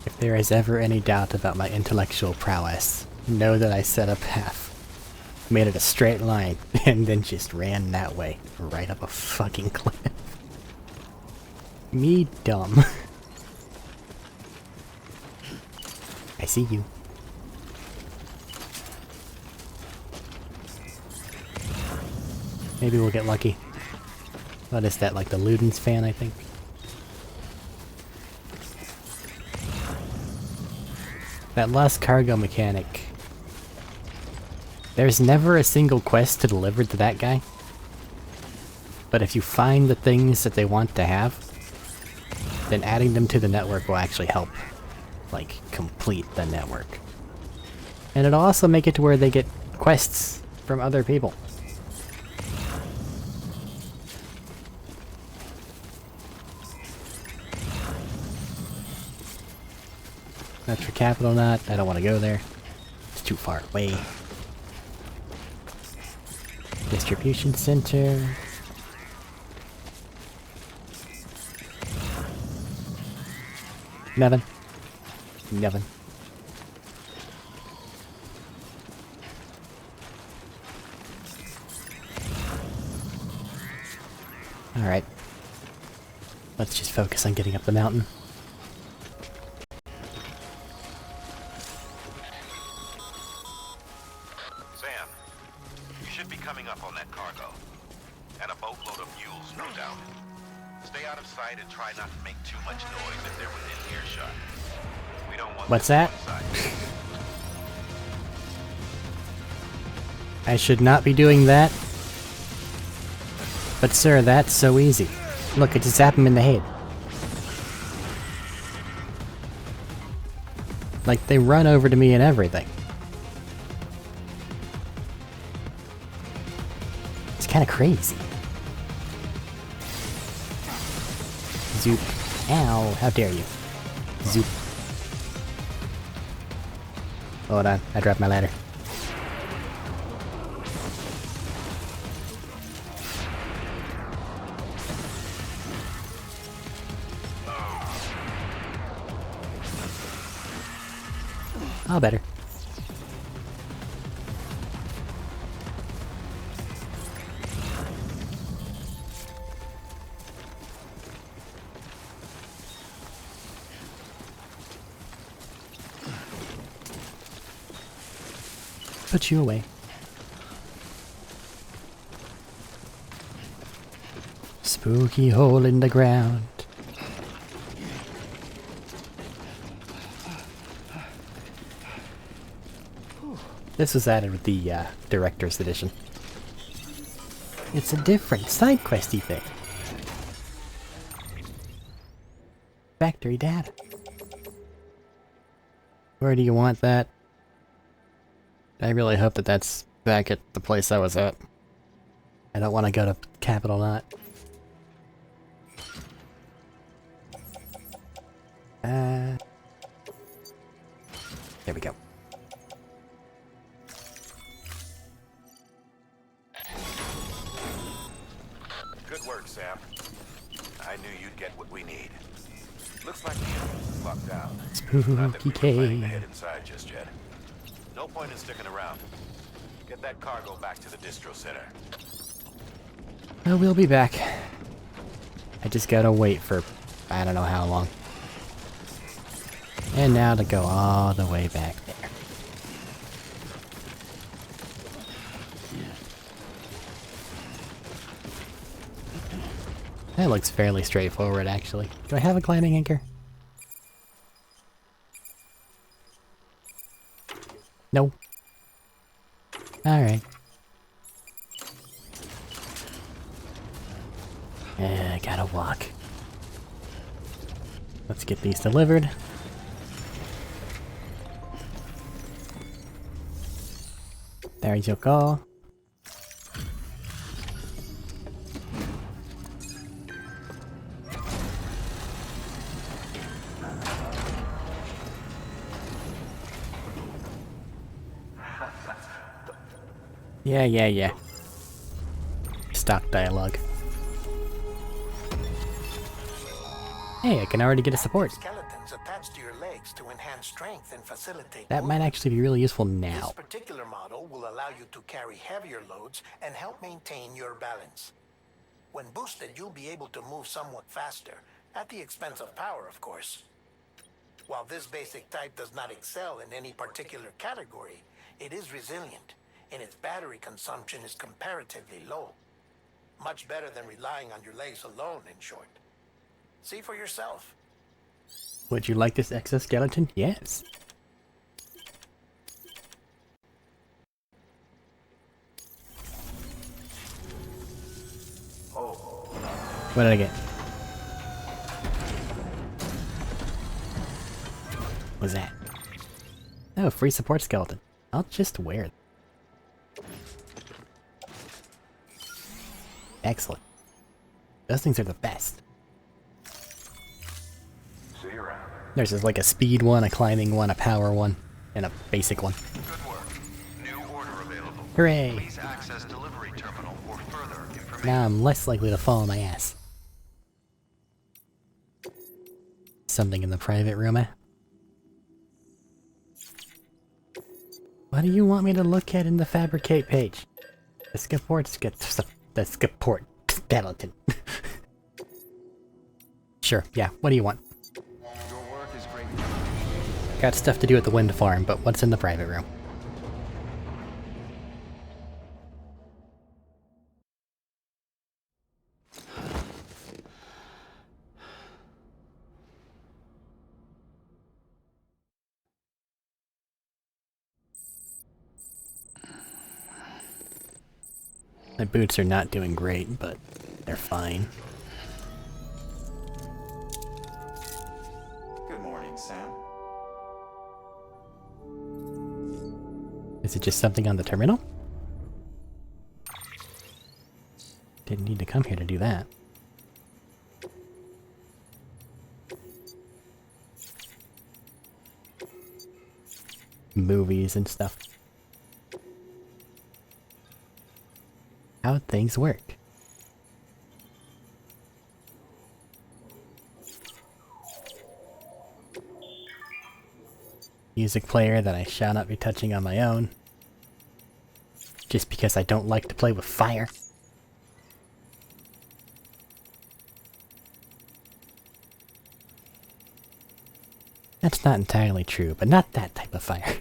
If there is ever any doubt about my intellectual prowess, know that I set a path, made it a straight line, and then just ran that way, right up a fucking cliff. Me dumb. I see you. Maybe we'll get lucky. What is that, like the Ludens fan, I think? That lost cargo mechanic. There's never a single quest to deliver to that guy. But if you find the things that they want to have, then adding them to the network will actually help, like, complete the network. And it'll also make it to where they get quests from other people. That's for Capital Knot. I don't want to go there. It's too far away. Distribution center. Nothing. Nothing. Alright. Let's just focus on getting up the mountain. Sam, you should be coming up on that cargo. And a boatload of mules, no doubt. Stay out of sight and try not to make too much noise if they're within earshot. We don't want What's that? I should not be doing that. But sir, that's so easy. Look, I just zap him in the head. Like, they run over to me and everything. It's kinda crazy. Zoop. Ow, how dare you. Zoop. Hold on, I dropped my ladder. Oh, better. Put you away. Spooky hole in the ground. This was added with the Director's Edition. It's a different side questy thing. Factory data. Where do you want that? I really hope that that's back at the place I was at. I don't want to go to Capital Knot. There we go. Good work, Sam. I knew you'd get what we need. Looks like the entrance is locked down. Not that we were planning to head inside just yet. No point in sticking around. Get that cargo back to the distro center. Oh, we'll be back. I just gotta wait for I don't know how long. And now to go all the way back there. That looks fairly straightforward, actually. Do I have a climbing anchor? No. Alright. I gotta walk. Let's get these delivered. There you go. Yeah. Stock dialogue. Hey, I can already get a support. Skeletons attached to your legs to enhance strength and facilitate That might actually be really useful now. This particular model will allow you to carry heavier loads and help maintain your balance. When boosted, you'll be able to move somewhat faster, at the expense of power, of course. While this basic type does not excel in any particular category, it is resilient, and its battery consumption is comparatively low. Much better than relying on your legs alone, in short. See for yourself. Would you like this exoskeleton? Yes. What did I get? What's that? Oh, free support skeleton. I'll just wear it. Excellent. Those things are the best. See you around. There's like a speed one, a climbing one, a power one, and a basic one. Good work. New order available. Hooray! Please access delivery terminal for further information. Now I'm less likely to fall on my ass. Something in the private room, eh? What do you want me to look at in the fabricate page? The support skeleton. Sure, yeah, what do you want? Your work is great. Got stuff to do at the wind farm, but what's in the private room? My boots are not doing great, but they're fine. Good morning, Sam. Is it just something on the terminal? Didn't need to come here to do that. Movies and stuff. How'd things work? Music player that I shall not be touching on my own. Just because I don't like to play with fire. That's not entirely true, but not that type of fire.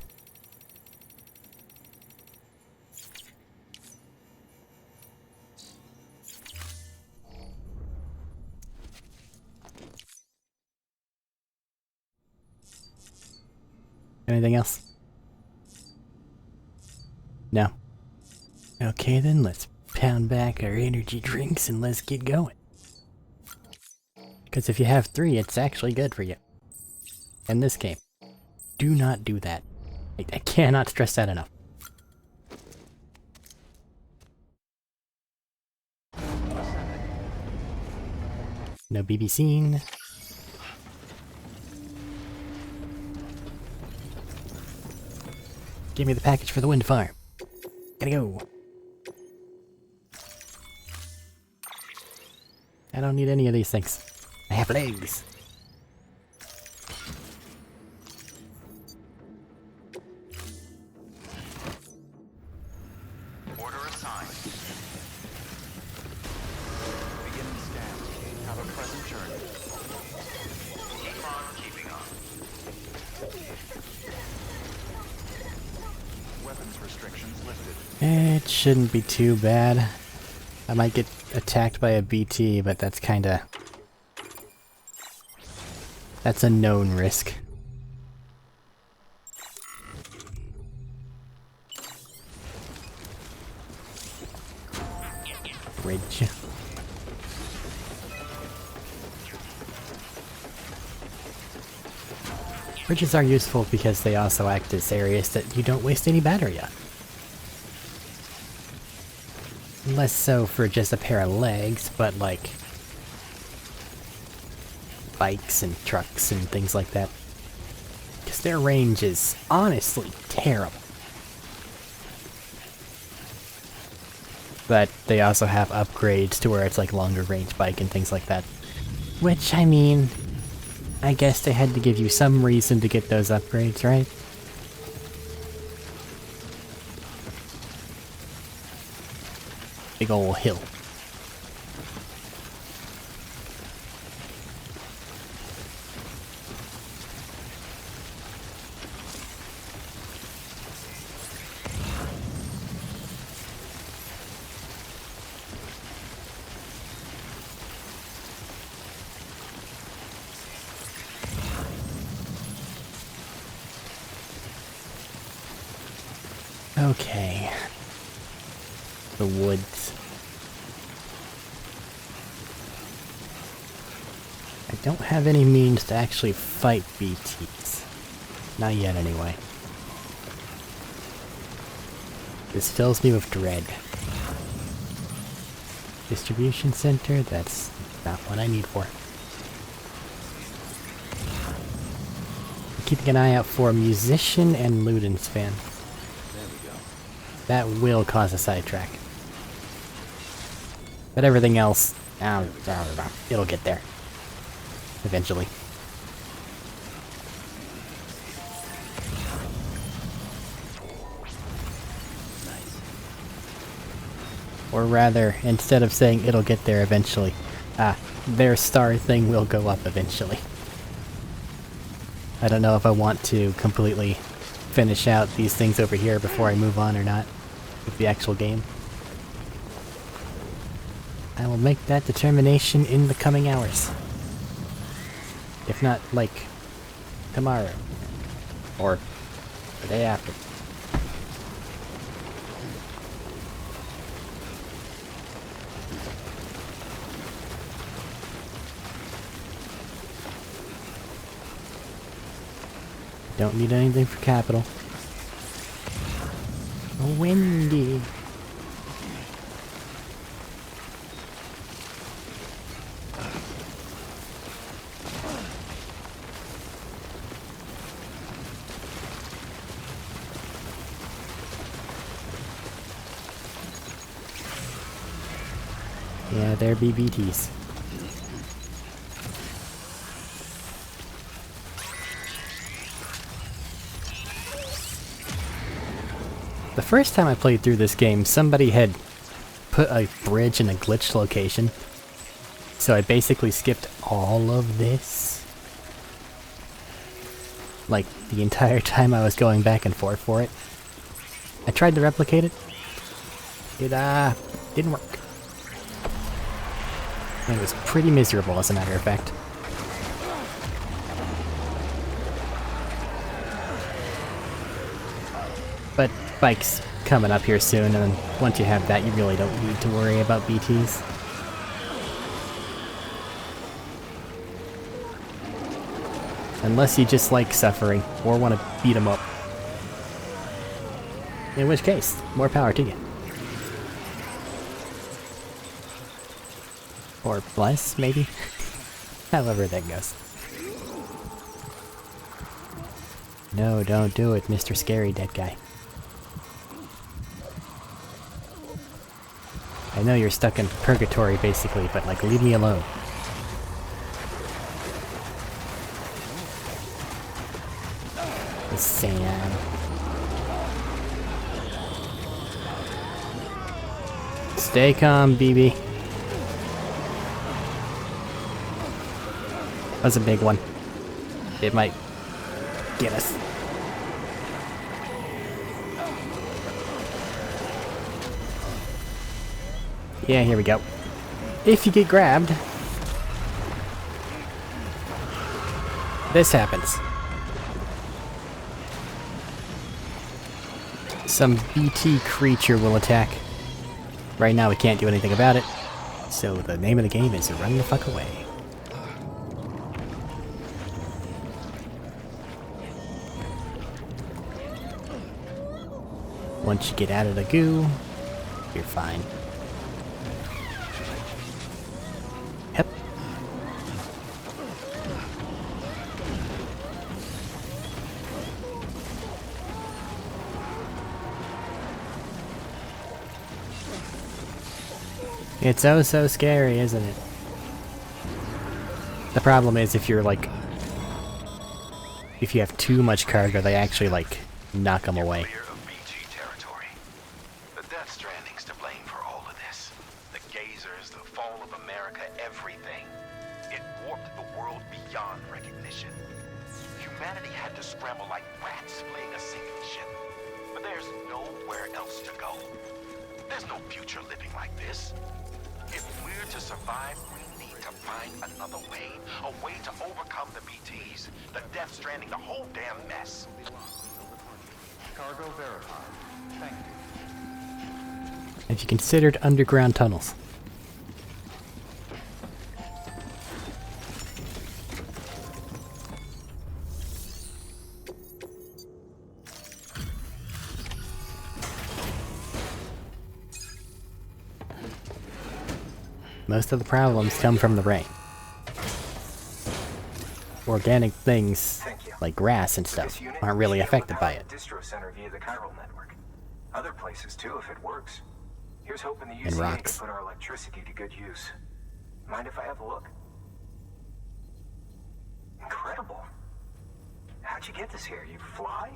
Anything else? No. Okay then, let's pound back our energy drinks and let's get going. Because if you have 3, it's actually good for you. In this game. Do not do that. I cannot stress that enough. No BB scene. Give me the package for the wind farm. Gotta go. I don't need any of these things. I have legs. Order assigned. Beginning scan. Have a pleasant journey. Keep on keeping on. Weapons restrictions lifted. It shouldn't be too bad. I might get attacked by a BT, but that's kinda... that's a known risk. Bridge. Bridges are useful because they also act as areas that you don't waste any battery on. Less so for just a pair of legs, but like bikes and trucks and things like that. Because their range is honestly terrible. But they also have upgrades to where it's like longer range bike and things like that. Which, I mean, I guess they had to give you some reason to get those upgrades, right? Big ol' hill. Okay. The woods. I don't have any means to actually fight BTs. Not yet, anyway. This fills me with dread. Distribution center? That's not what I need for. I'm keeping an eye out for musician and Luden's fan. That will cause a sidetrack. But everything else, it'll get there. Eventually. Or rather, instead of saying it'll get there eventually, their star thing will go up eventually. I don't know if I want to completely finish out these things over here before I move on or not with the actual game. I will make that determination in the coming hours. If not, like, tomorrow. Or the day after. Don't need anything for capital. Windy. Yeah, there be BTs. The first time I played through this game, somebody had put a bridge in a glitched location. So I basically skipped all of this. Like, the entire time I was going back and forth for it. I tried to replicate it. It, didn't work. And it was pretty miserable, as a matter of fact. But bike's coming up here soon, and once you have that, you really don't need to worry about BTs. Unless you just like suffering, or want to beat them up. In which case, more power to you. Or less, maybe? However that goes. No, don't do it, Mr. Scary Dead Guy. I know you're stuck in purgatory, basically, but, like, leave me alone. The sand. Stay calm, BB. That's a big one. It might get us. Yeah, here we go. If you get grabbed, this happens. Some BT creature will attack. Right now we can't do anything about it, so the name of the game is run the fuck away. Once you get out of the goo, you're fine. Yep. It's oh so scary, isn't it? The problem is if you're like... if you have too much cargo, they actually like knock them away. Clear of BG territory. The Death Stranding's to blame for all of this. The gazers, the fall of America, everything. It warped the world beyond recognition. Humanity had to scramble like rats fleeing a sinking ship. But there's nowhere else to go. There's no future living like this. If we're to survive, we need to find another way. A way to overcome the BTs, the Death Stranding, the whole damn mess. Cargo verified. Thank you. Have you considered underground tunnels? Most of the problems come from the rain. Organic things, like grass and stuff, aren't really affected by it. Distro center via the chiral network. Other places too, if it works. Here's hoping the And UCA rocks. can put our electricity to good use. Mind if I have a look? Incredible. How'd you get this here? You fly?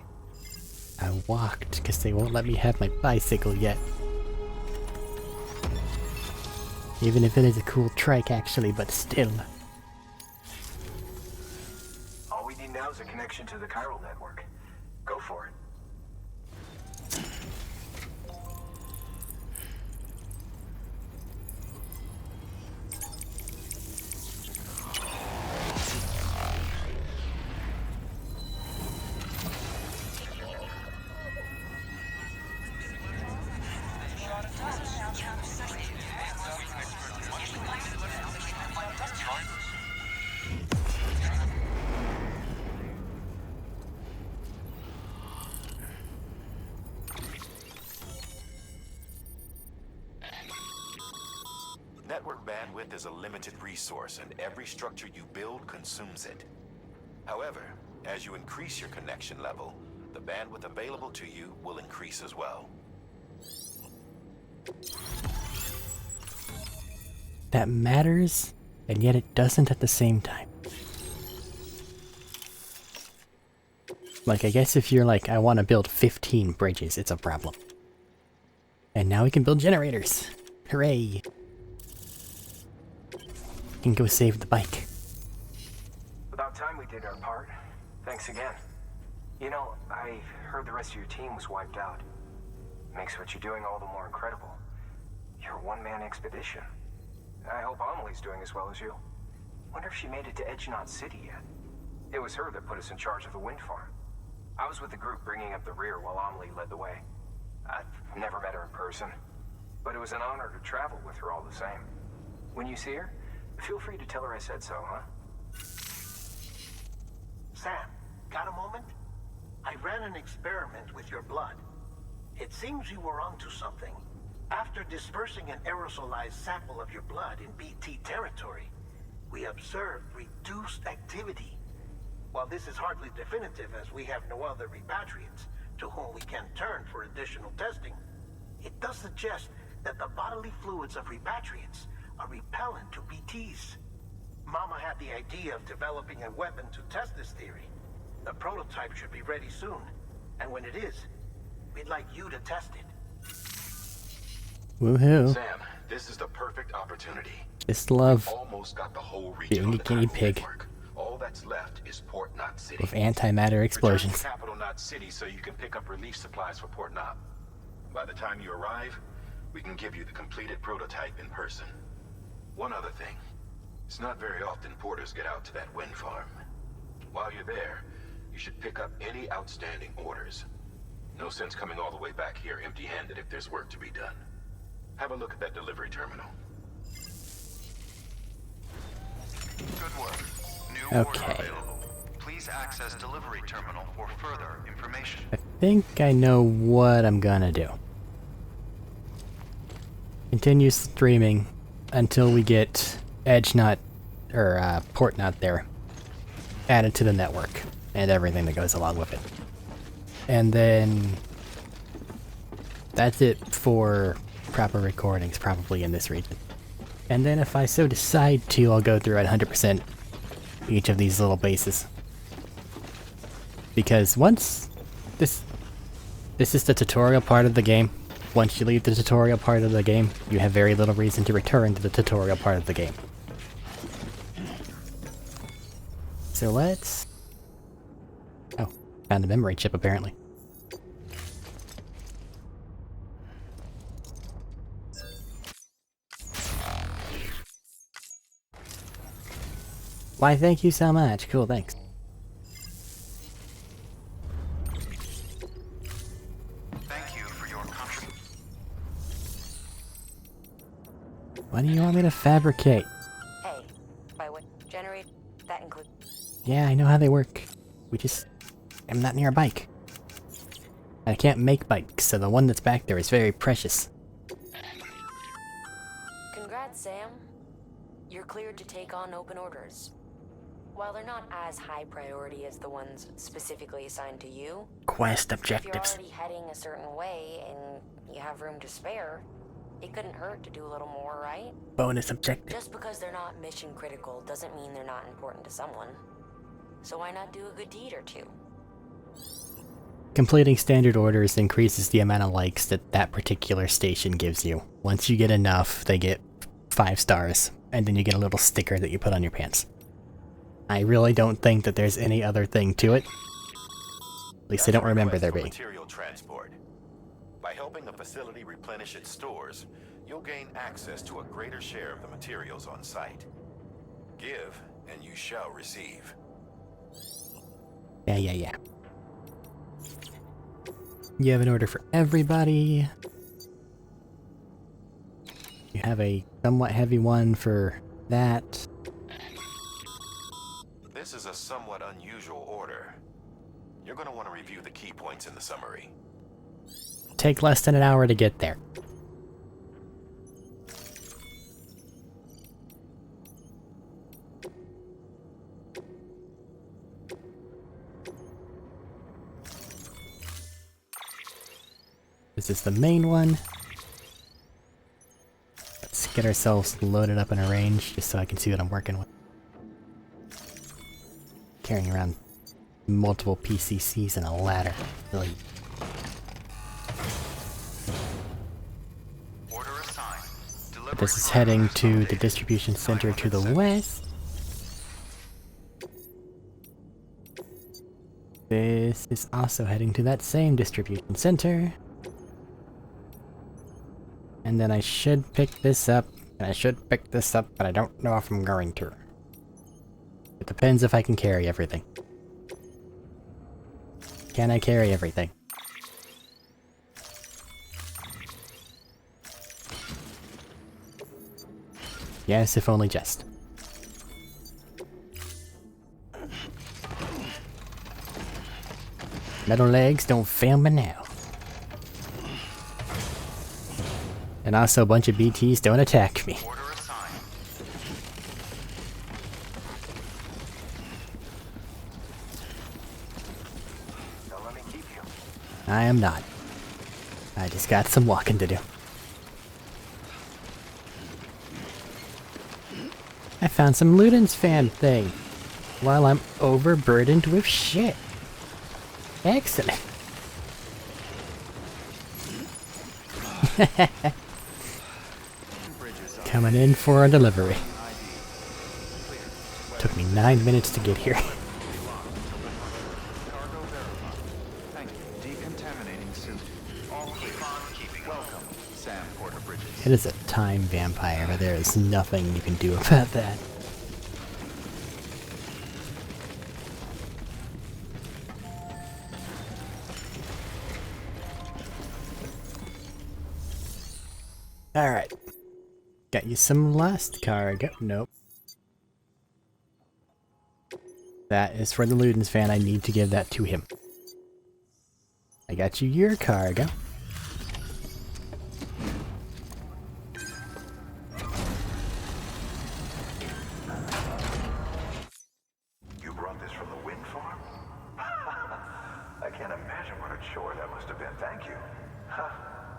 I walked, because they won't let me have my bicycle yet. Even if it is a cool trike, actually, but still. All we need now is a connection to the chiral network. Go for it. Network bandwidth is a limited resource, and every structure you build consumes it. However, as you increase your connection level, the bandwidth available to you will increase as well. That matters, and yet it doesn't at the same time. Like, I guess if you're like, I want to build 15 bridges, it's a problem. And now we can build generators. Hooray! Can go save the bike. About time we did our part. Thanks again. You know, I heard the rest of your team was wiped out. Makes what you're doing all the more incredible. You're a one-man expedition. I hope Amelie's doing as well as you. Wonder if she made it to Edgenot City yet. It was her that put us in charge of the wind farm. I was with the group bringing up the rear while Amelie led the way. I've never met her in person, but it was an honor to travel with her all the same. When you see her, feel free to tell her I said so, huh? Sam, got a moment? I ran an experiment with your blood. It seems you were onto something. After dispersing an aerosolized sample of your blood in BT territory, we observed reduced activity. While this is hardly definitive, as we have no other repatriants to whom we can turn for additional testing, it does suggest that the bodily fluids of repatriants are repellent to BTs. Mama had the idea of developing a weapon to test this theory. The prototype should be ready soon, and when it is, we'd like you to test it. Woohoo. Sam, this is the perfect opportunity. Just love Almost got the whole region being on a the guinea chiral pig network. All that's left is Port Knot City. with antimatter explosions. Return to capital Knot City so you can pick up relief supplies for Port Knot. By the time you arrive, we can give you the completed prototype in person. One other thing. It's not very often porters get out to that wind farm. While you're there, you should pick up any outstanding orders. No sense coming all the way back here empty-handed if there's work to be done. Have a look at that delivery terminal. Good work. New order Okay. available. Please access delivery terminal for further information. I think I know what I'm gonna do. Continue streaming until we get edge nut, or port nut there, added to the network, and everything that goes along with it. And then that's it for proper recordings, probably in this region. And then if I so decide to, I'll go through at 100% each of these little bases. Because once this is the tutorial part of the game. Once you leave the tutorial part of the game, you have very little reason to return to the tutorial part of the game. So let's... Oh, found a memory chip apparently. Why, thank you so much. Cool, thanks. Thank you for your contribution. What do you want me to fabricate? Hey, by what generate that include? Yeah, I know how they work. I'm not near a bike. I can't make bikes, so the one that's back there is very precious. Congrats, Sam. You're cleared to take on open orders. While they're not as high priority as the ones specifically assigned to you, Quest if you're objectives. already heading a certain way and you have room to spare, it couldn't hurt to do a little more, right? Bonus objective. Just because they're not mission critical doesn't mean they're not important to someone. So why not do a good deed or two? Completing standard orders increases the amount of likes that that particular station gives you. Once you get enough, they get 5 stars, and then you get a little sticker that you put on your pants. I really don't think that there's any other thing to it. At least I don't remember there being. Material transport. By helping a facility replenish its stores, you'll gain access to a greater share of the materials on site. Give, and you shall receive. Yeah. You have an order for everybody. You have a somewhat heavy one for that. This is a somewhat unusual order. You're going to want to review the key points in the summary. Take less than an hour to get there. This is the main one. Let's get ourselves loaded up and arranged just so I can see what I'm working with. Carrying around multiple PCCs and a ladder. Really. Order assigned. This is heading to the distribution center to the west. This is also heading to that same distribution center. And then I should pick this up, and I should pick this up, but I don't know if I'm going to. It depends if I can carry everything. Can I carry everything? Yes, if only just. Metal legs don't fail me now. And also a bunch of BTs don't attack me. Don't let me keep you. I am not. I just got some walking to do. I found some Luden's fan thing while I'm overburdened with shit. Excellent. Coming in for a delivery. Took me 9 minutes to get here. It is a time vampire, but there is nothing you can do about that. Alright. Got you some last cargo. Nope. That is for the Ludens fan. I need to give that to him. I got you your cargo. You brought this from the wind farm? I can't imagine what a chore that must have been. Thank you.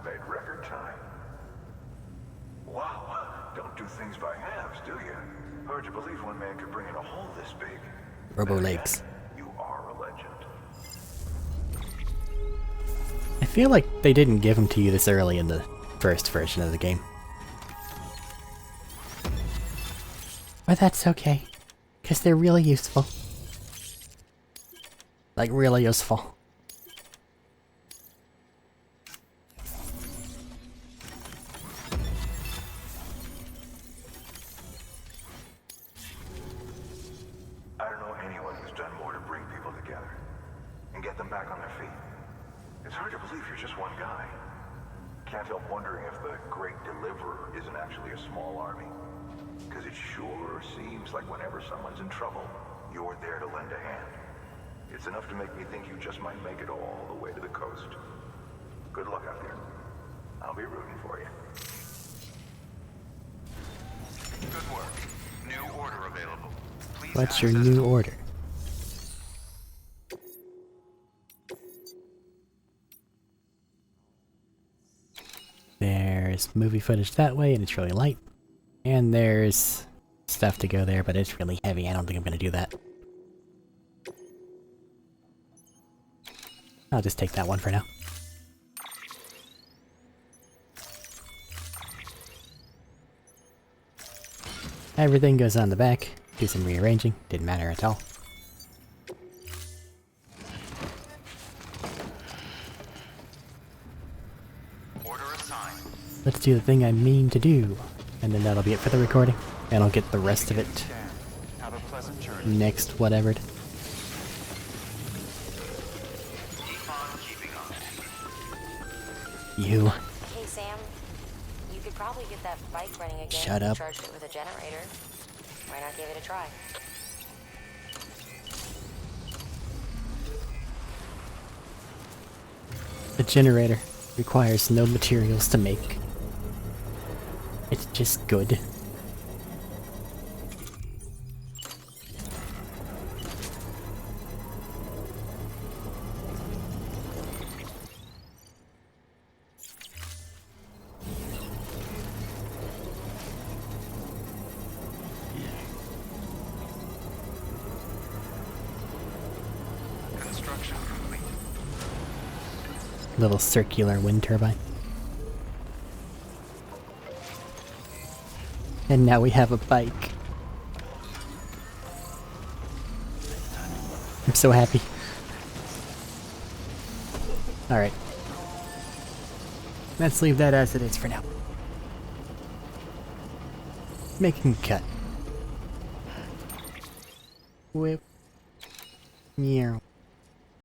Made record time. Wow. Don't do things by halves, do you? Hard to believe one man could bring in a hole this big. Robo legs. You are a legend. I feel like they didn't give them to you this early in the first version of the game. But that's okay, because they're really useful. Like, really useful. I don't know anyone who's done more to bring people together and get them back on their feet. It's hard to believe you're just one guy. Can't help wondering if the Great Deliverer isn't actually a small army. Because it sure seems like whenever someone's in trouble, you're there to lend a hand. It's enough to make me think you just might make it all the way to the coast. Good luck out there. I'll be rooting for you. Good work. New order available. Please What's your access new order? There's movie footage that way, and it's really light. And there's stuff to go there, but it's really heavy. I don't think I'm gonna do that. I'll just take that one for now. Everything goes on the back. Do some rearranging. Didn't matter at all. order assigned. Let's do the thing I mean to do. And then that'll be it for the recording. And I'll get the rest of it Have a pleasant journey. next whatever. Keep on keeping on. You. Hey, Sam. You could probably get that bike running again Shut if you up. charged it with a generator. Why not give it a try? The generator requires no materials to make. It's just good. Construction complete. Little circular wind turbine. And now we have a bike. I'm so happy. Alright. Let's leave that as it is for now. Making cut. Whip. Meow.